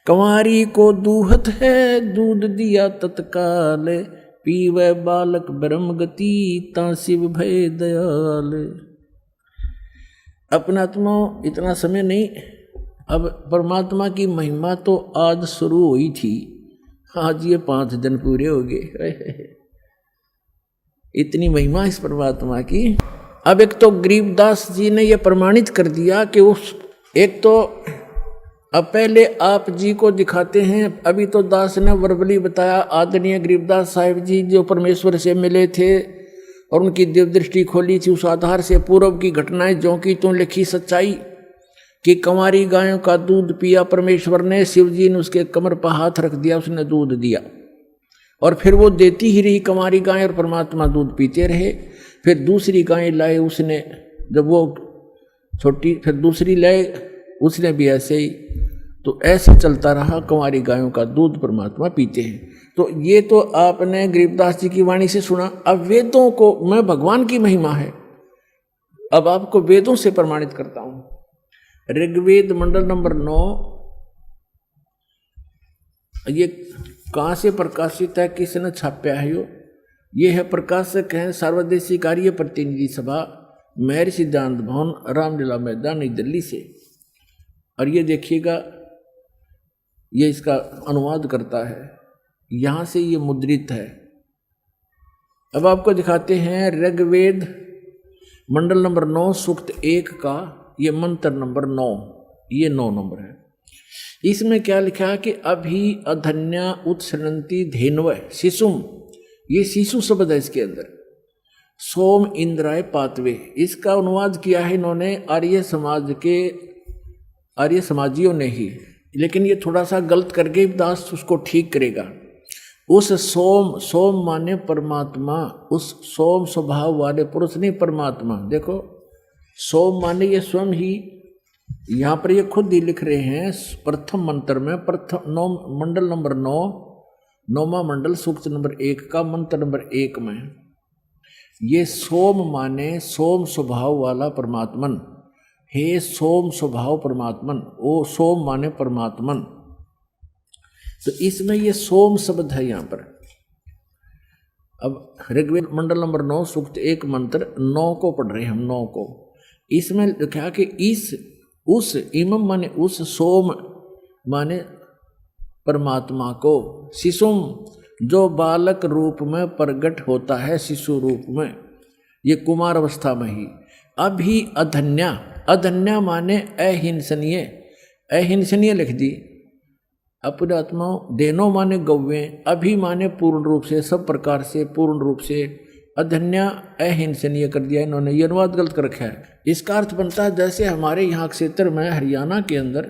कंवारी को दूहत है दूध दिया तत्काले, पीवे बालक ब्रह्म गति ता शिव भय दयाल। अपनात्मा इतना समय नहीं, अब परमात्मा की महिमा तो आज शुरू हुई थी, आज ये 5 दिन पूरे हो गए। इतनी महिमा इस परमात्मा की। अब एक तो गरीबदास जी ने यह प्रमाणित कर दिया कि उस एक तो अब पहले आप जी को दिखाते हैं। अभी तो दास ने वर्बली बताया, आदरणीय गरीबदास साहिब जी जो परमेश्वर से मिले थे और उनकी दिव्य दृष्टि खोली थी, उस आधार से पूर्व की घटनाएं जो की तो लिखी सच्चाई कि कंवारी गायों का दूध पिया परमेश्वर ने, शिव जी ने उसके कमर पर हाथ रख दिया, उसने दूध दिया और फिर वो देती ही रही कंवारी गाय और परमात्मा दूध पीते रहे। फिर दूसरी गाय लाए उसने, जब वो छोटी, फिर दूसरी लाए उसने भी ऐसे ही, तो ऐसे चलता रहा, कंवारी गायों का दूध परमात्मा पीते हैं। तो ये तो आपने गरीबदास जी की वाणी से सुना। अब वेदों को मैं भगवान की महिमा है, अब आपको वेदों से प्रमाणित करता हूं। ऋग्वेद मंडल नंबर 9, ये कहाँ से प्रकाशित है, किसने छापा है? ये है प्रकाशक हैं सर्वदेशी कार्य प्रतिनिधि सभा, मेहर सिद्धांत भवन, रामलीला मैदान, नई दिल्ली से। और ये देखिएगा, ये इसका अनुवाद करता है, यहाँ से ये मुद्रित है। अब आपको दिखाते हैं ऋग्वेद मंडल नंबर 9 सूक्त 1 का ये मंत्र नंबर 9, ये 9 नंबर है। इसमें क्या लिखा है कि अभी अधन्या उत्सृणंती धेनव शिशुम, ये शिशु शब्द है इसके अंदर, सोम इंद्राय पातवे, इसका अनुवाद किया है इन्होंने आर्य समाज के आर्य समाजियों ने ही, लेकिन ये थोड़ा सा गलत करके दास उसको ठीक करेगा। उस सोम, सोम माने परमात्मा, उस सोम स्वभाव वाले पुरुष नहीं परमात्मा। देखो सोम माने ये स्वयं ही, यहाँ पर ये खुद ही लिख रहे हैं प्रथम मंत्र में, प्रथम 9 मंडल नंबर 9, 9वां मंडल सूक्त नंबर 1 का मंत्र नंबर 1 में ये सोम माने सोम स्वभाव वाला परमात्मन, हे सोम स्वभाव परमात्मन, ओ सोम माने परमात्मन। तो इसमें ये सोम शब्द है यहाँ पर। अब ऋग्वेद मंडल नंबर 9 सूक्त 1 मंत्र 9 को पढ़ रहे हैं हम, 9 को। इसमें लिखा कि इस उस इमम माने उस, सोम माने परमात्मा को, शिशुम जो बालक रूप में प्रकट होता है, शिशु रूप में, ये कुमार अवस्था में ही। अभी अधन्या, अधन्या माने अहिंसनीय, अहिंसनीय लिख दी अपने आत्माओं। देनो माने गौवे, अभी माने पूर्ण रूप से, सब प्रकार से पूर्ण रूप से, अधन्या अहिंसनीय कर दिया इन्होंने, ये अनुवाद गलत कर रखा है। इसका अर्थ बनता है जैसे हमारे यहाँ क्षेत्र में हरियाणा के अंदर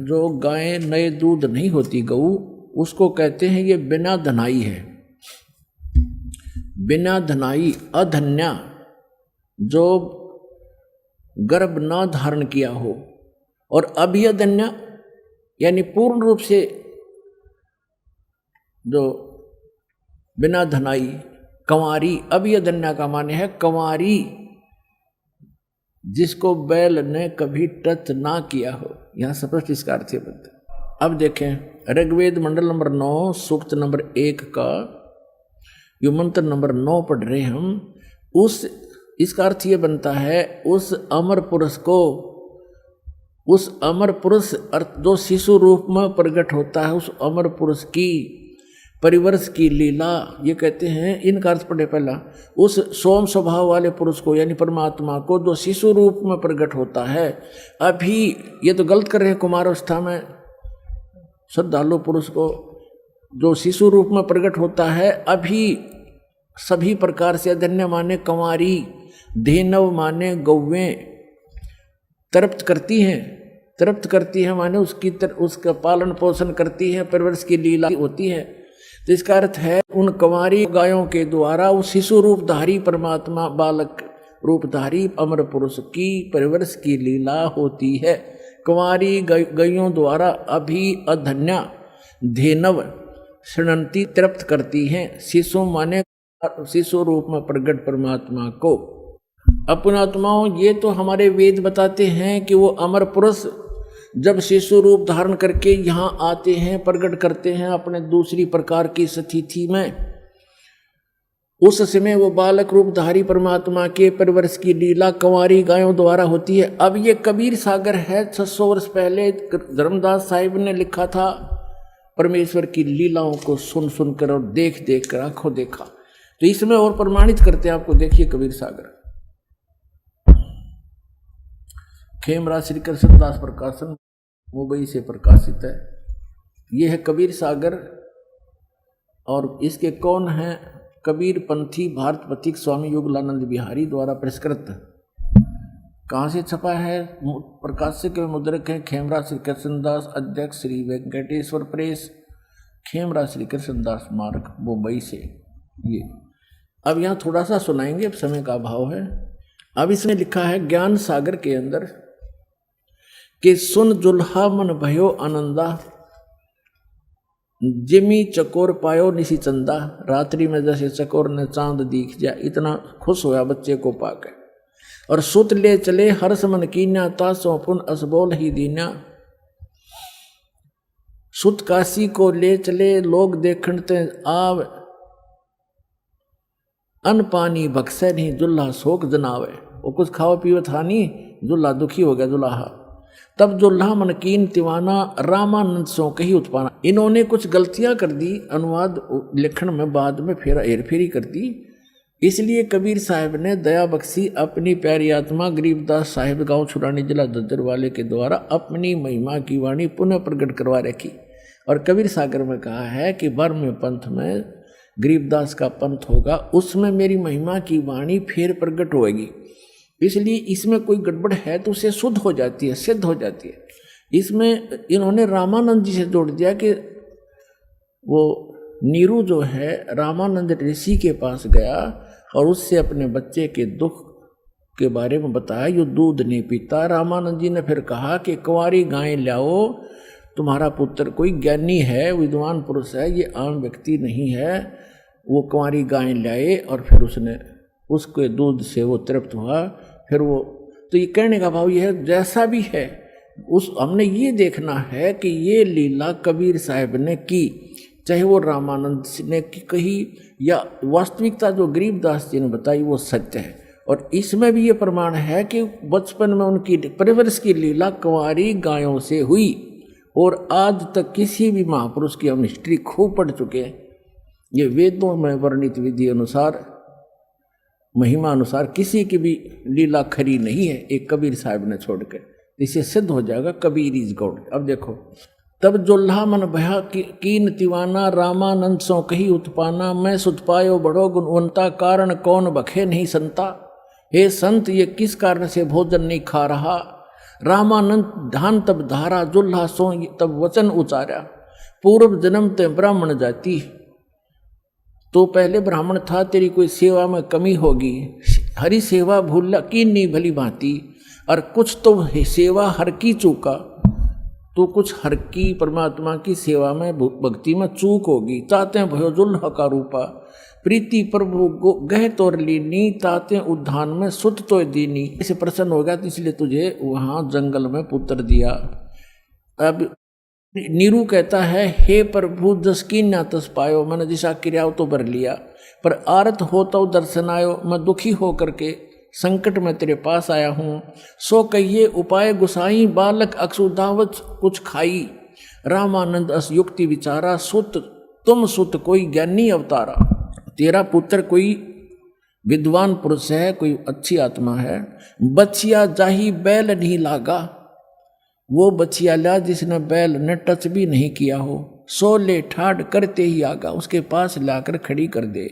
जो गायें नए दूध नहीं होती गऊ, उसको कहते हैं ये बिना धनाई है, बिना धनाई। अधन्या जो गर्भ ना धारण किया हो, और अभिअधन्या यानी पूर्ण रूप से जो बिना धनाई, कंवारी। अभिअधन्या का माने है कंवारी, जिसको बैल ने कभी टच ना किया हो, यहां स्पष्ट इसका अर्थ है बनता। अब देखें ऋग्वेद मंडल नंबर 9 सूक्त नंबर 1 का यो मंत्र नंबर 9 पढ़ रहे हम। उस, इसका अर्थ ये बनता है उस अमर पुरुष को, उस अमर पुरुष अर्थ जो शिशु रूप में प्रकट होता है, उस अमर पुरुष की परिवर्ष की लीला, ये कहते हैं। इनका अर्थ पढ़े पहला, उस सोम स्वभाव वाले पुरुष को यानी परमात्मा को जो शिशु रूप में प्रकट होता है। अभी ये तो गलत कर रहे हैं, कुमारावस्था में श्रद्धालु पुरुष को जो शिशु रूप में प्रकट होता है, अभी सभी प्रकार से। अधन्य माने कंवारी, धेनव माने गौवें, तृप्त करती हैं, तृप्त करती है माने उसकी उसका पालन पोषण करती है, परवरिश की लीला होती है। तो इसका अर्थ है उन कंवारी गायों के द्वारा उस शिशु रूपधारी परमात्मा, बालक रूपधारी अमर पुरुष की परवरिश की लीला होती है। कंवारी गायों द्वारा अभी अधन्या धेनव शृणंती तृप्त करती हैं, शिशु माने शिशु रूप में प्रकट परमात्मा को। अपनात्माओं, ये तो हमारे वेद बताते हैं कि वो अमर पुरुष जब शिशु रूप धारण करके यहाँ आते हैं, प्रकट करते हैं अपने दूसरी प्रकार की स्थिति में, उस समय वो बालक रूपधारी परमात्मा के परवरिश की लीला कंवारी गायों द्वारा होती है। अब ये कबीर सागर है, 600 वर्ष पहले धर्मदास साहिब ने लिखा था। परमेश्वर की लीलाओं को सुन सुनकर और देख देख कर आंखों देखा। तो इसमें और प्रमाणित करते हैं आपको, देखिए कबीर सागर। खेमराज श्री कृष्णदास प्रकाशन मुंबई से प्रकाशित है। ये है कबीर सागर और इसके कौन हैं? कबीर पंथी भारत पथिक स्वामी योगलानंद बिहारी द्वारा पुरस्कृत। कहाँ से छपा है? प्रकाशक एवं मुद्रक है खेमराज श्री कृष्णदास, अध्यक्ष श्री वेंकटेश्वर प्रेस, खेमराज श्री कृष्णदास मार्ग मुंबई से। ये अब यहाँ थोड़ा सा सुनाएंगे, अब समय का अभाव है। अब इसमें लिखा है ज्ञान सागर के अंदर कि सुन जुल्हा मन भयो आनंदा, जिमी चकोर पायो निशी चंदा। रात्रि में जैसे चकोर ने चांद दिख जाए, इतना खुश होया बच्चे को पाकर। और सुत ले चले हर्ष मन कीन्या, तासों पुन असबोल ही दीन्या। सुत काशी को ले चले लोग देखते आव, अन पानी बक्से नहीं जुल्हा शोक जनावे। वो कुछ खाओ पियो था नहीं, जुल्हा दुखी हो गया जुल्हा। तब जुल्हा मन कीन तिवाना, रामानंद सो कही उत्पाना। इन्होंने कुछ गलतियां कर दी, अनुवाद लिखण में बाद में फिर हेरफेरी कर दी। इसलिए कबीर साहब ने दया बख्शी अपनी प्यारी आत्मा गरीबदास साहिब गांव छुरानी जिला दद्दर वाले के द्वारा अपनी महिमा की वाणी पुनः प्रकट करवा रखी। और कबीर सागर में कहा है कि बर्म पंथ में गरीबदास का पंथ होगा, उसमें मेरी महिमा की वाणी फिर प्रकट होगी। इसलिए इसमें कोई गड़बड़ है तो उसे शुद्ध हो जाती है, सिद्ध हो जाती है। इसमें इन्होंने रामानंद जी से जोड़ दिया कि वो नीरू जो है रामानंद ऋषि के पास गया और उससे अपने बच्चे के दुख के बारे में बताया। यो दूध नहीं पीता। रामानंद जी ने फिर कहा कि कुंवारी गाय लाओ, तुम्हारा पुत्र कोई ज्ञानी है, विद्वान पुरुष है, ये आम व्यक्ति नहीं है। वो कुंवारी गाय लाए और फिर उसने उसके दूध से वो तृप्त हुआ। फिर वो तो ये कहने का भाव ये है, जैसा भी है उस हमने ये देखना है कि ये लीला कबीर साहब ने की, चाहे वो रामानंद ने कही या वास्तविकता जो गरीबदास जी ने बताई वो सत्य है। और इसमें भी ये प्रमाण है कि बचपन में उनकी परवरिश की लीला कुंवारी गायों से हुई। और आज तक किसी भी महापुरुष की हम हिस्ट्री खूब पढ़ चुके हैं, ये वेदों में वर्णित विधि अनुसार महिमा अनुसार किसी की भी लीला खरी नहीं है, एक कबीर साहब ने छोड़कर। इसे सिद्ध हो जाएगा कबीर इज गॉड। अब देखो, तब जुल्हा मन भया कीन तिवाना, रामानंद सो कही उत्पाना। मैं सुत पायो बड़ो गुणवंता, कारण कौन बखे नहीं संता। हे संत, ये किस कारण से भोजन नहीं खा रहा। रामानंद धान तब धारा, जुल्हा सो तब वचन उचारा। पूर्व जन्म ते ब्राह्मण जाति, तो पहले ब्राह्मण था, तेरी कोई सेवा में कमी होगी। हरी सेवा भूला की नहीं भली भांति। और कुछ तो सेवा हर की चूका, तो कुछ हर की परमात्मा की सेवा में भक्ति में चूक होगी। ताते भयो जुल्हा का रूपा, प्रीति प्रभु गह तोर लीनी। ताते उद्यान में सुत तो दीनी। इसे प्रसन्न हो गया तो इसलिए तुझे वहां जंगल में पुत्र दिया। अब नीरू कहता है, हे प्रभु जस की ना तस पायो। मैंने जिसा क्रियाओं तो बर लिया, पर आरत हो तो दर्शन आयो। मैं दुखी हो करके संकट में तेरे पास आया हूँ। सो कहिए उपाय गुसाई, बालक अक्षुदावत कुछ खाई। रामानंद अस युक्ति विचारा, सुत तुम सुत कोई ज्ञानी अवतारा। तेरा पुत्र कोई विद्वान पुरुष है, कोई अच्छी आत्मा है। बचिया जाही बैल नहीं लागा, वो बचिया ला जिसने बैल ने टच भी नहीं किया हो। सो ले ठाड़ करते ही आगा, उसके पास लाकर खड़ी कर दे।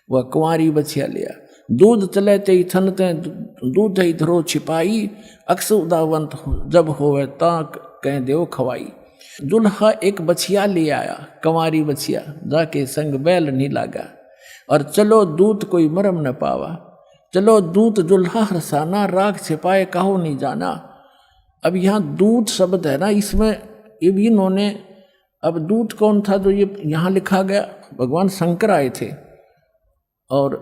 वह कुंवारी बचिया लिया। दूध चले ते ही थनते, दूध ही धरो छिपाई। अक्स उदावंत जब होवे ताक कह देव खवाई। दुल्हा एक बछिया ले आया, कुंवारी बछिया, जाके संग बैल नहीं लागा। और चलो दूत कोई मरम न पावा। चलो दूत जुल्हा हरसाना, राख छिपाए कहो नहीं जाना। अब यहाँ दूत शब्द है ना, इसमें ये भी इन्होंने, अब दूत कौन था जो ये यहाँ लिखा गया? भगवान शंकर आए थे और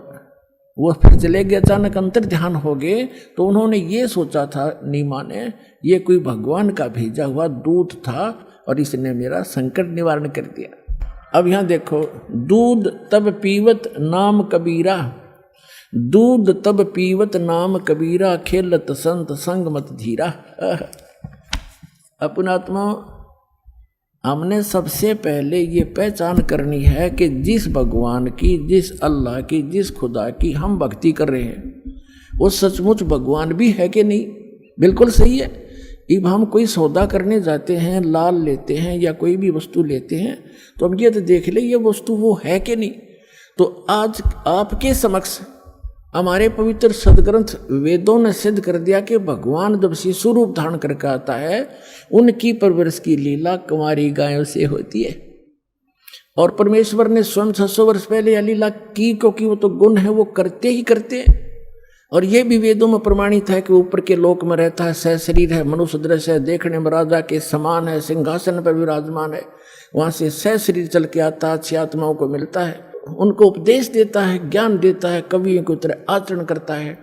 वो फिर चले गए, अचानक अंतर ध्यान हो गए। तो उन्होंने ये सोचा था नीमा ने, ये कोई भगवान का भेजा हुआ दूत था और इसने मेरा संकट निवारण कर दिया। अब यहाँ देखो, दूध तब पीवत नाम कबीरा। दूध तब पीवत नाम कबीरा, खेलत संत संग मत धीरा। अपनात्मा, हमने सबसे पहले ये पहचान करनी है कि जिस भगवान की, जिस अल्लाह की, जिस खुदा की हम भक्ति कर रहे हैं, वो सचमुच भगवान भी है कि नहीं। बिल्कुल सही है। अब हम कोई सौदा करने जाते हैं, लाल लेते हैं या कोई भी वस्तु लेते हैं, तो हम ये तो देख ले ये वस्तु वो है कि नहीं। तो आज आपके समक्ष हमारे पवित्र सदग्रंथ वेदों ने सिद्ध कर दिया कि भगवान जब शिशु रूप धारण करके आता है, उनकी परवरिश की लीला कुंवारी गायों से होती है। और परमेश्वर ने स्वयं 600 वर्ष पहले यह लीला की, क्योंकि वो तो गुण है, वो करते ही करते हैं। और ये भी वेदों में प्रमाणित है कि ऊपर के लोक में रहता है, सह शरीर है, मनुष्य दृश्य है, देखने में राजा के समान है, सिंहासन पर विराजमान है, वहां से सह शरीर चल के आता है, अच्छी आत्माओं को मिलता है, उनको उपदेश देता है, ज्ञान देता है, कवियों की तरह आचरण करता है,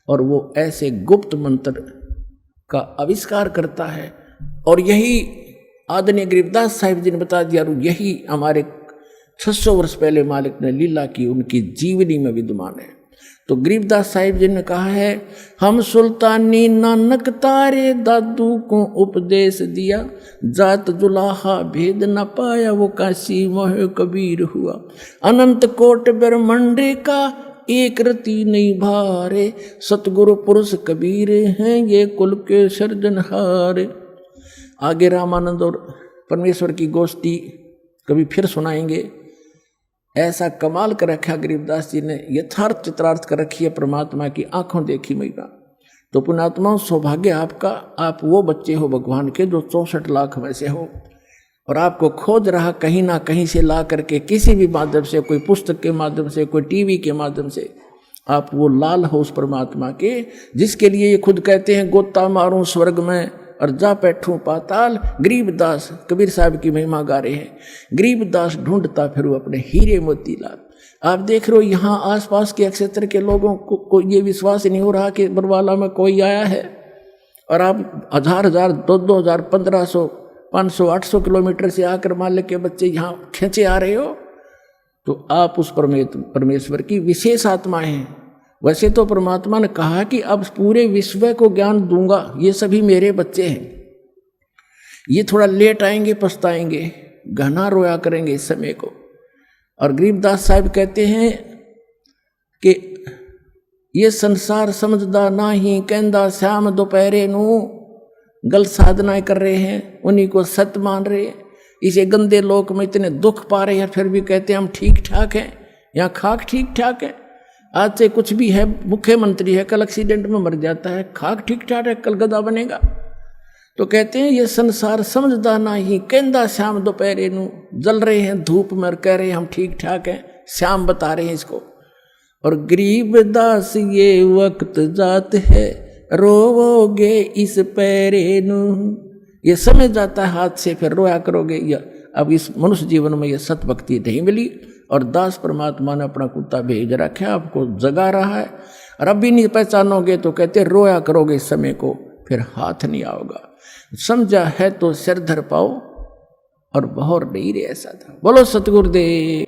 और वो ऐसे गुप्त मंत्र का आविष्कार करता है। और यही आदरणीय गरीबदास साहिब जी ने बता दिया, और यही हमारे 600 वर्ष पहले मालिक ने लीला की, उनकी जीवनी में विद्यमान है। तो गरीबदास साहिब जी ने कहा है, हम सुल्तानी नानक तारे दादू को उपदेश दिया, जात जुलाहा भेद न पाया वो काशी मोह कबीर हुआ, अनंत कोट ब्रह्मंडे का एक रति नहीं भारे, सतगुरु पुरुष कबीर हैं ये कुल के सर्जनहारे। आगे रामानंद और परमेश्वर की गोष्ठी कभी फिर सुनाएंगे। ऐसा कमाल कर रखा गरीबदास जी ने, यथार्थ चित्रार्थ कर रखी है परमात्मा की आंखों देखी महिमा। तो पुण्यात्मा सौभाग्य आपका, आप वो बच्चे हो भगवान के जो 64 लाख में से हो, और आपको खोज रहा कहीं ना कहीं से ला करके, किसी भी माध्यम से, कोई पुस्तक के माध्यम से, कोई टीवी के माध्यम से, आप वो लाल हो उस परमात्मा के, जिसके लिए ये खुद कहते हैं गोता मारूं स्वर्ग में और जा बैठूं पाताल। गरीबदास कबीर साहब की महिमा गा रहे हैं, गरीबदास ढूंढता फिर वो अपने हीरे मोती लाल। आप देख रहे हो यहाँ आसपास के क्षेत्र के लोगों को ये विश्वास नहीं हो रहा कि बरवाला में कोई आया है, और आप 1000 2000 1500 500 800 किलोमीटर से आकर मालिक के बच्चे यहाँ खींचे आ रहे हो, तो आप उस परमेश्वर की विशेष आत्मा हैं। वैसे तो परमात्मा ने कहा कि अब पूरे विश्व को ज्ञान दूंगा, ये सभी मेरे बच्चे हैं, ये थोड़ा लेट आएंगे, पछताएंगे, घना रोया करेंगे इस समय को। और गरीबदास साहब कहते हैं कि ये संसार समझदा नाही, कहंदा श्याम दोपहरे नू, गलत साधनाएं कर रहे हैं, उन्हीं को सत्य मान रहे हैं, इसे गंदे लोक में इतने दुख पा रहे हैं, फिर भी कहते हैं हम ठीक ठाक हैं, यहाँ खाक ठीक ठाक है। आज से कुछ भी है, मुख्यमंत्री है, कल एक्सीडेंट में मर जाता है, खाक ठीक ठाक है, कल गधा बनेगा। तो कहते हैं ये संसार समझदा नहीं, कहंदा श्याम दोपहरे नू, जल रहे हैं धूप में और कह रहे हैं हम ठीक ठाक हैं, श्याम बता रहे हैं इसको। और गरीबदास ये वक्त जात है, रोवोगे इस पैरे नू, ये समझ जाता है हाथ से, फिर रोया करोगे। या अब इस मनुष्य जीवन में ये सत भक्ति नहीं मिली, और दास परमात्मा ने अपना कुत्ता भेज रखा, आपको जगा रहा है, और अब भी नहीं पहचानोगे तो कहते रोया करोगे इस समय को, फिर हाथ नहीं आओगा। समझा है तो सिर धर पाओ, और बहर नहीं रे ऐसा था। बोलो सतगुरुदेव।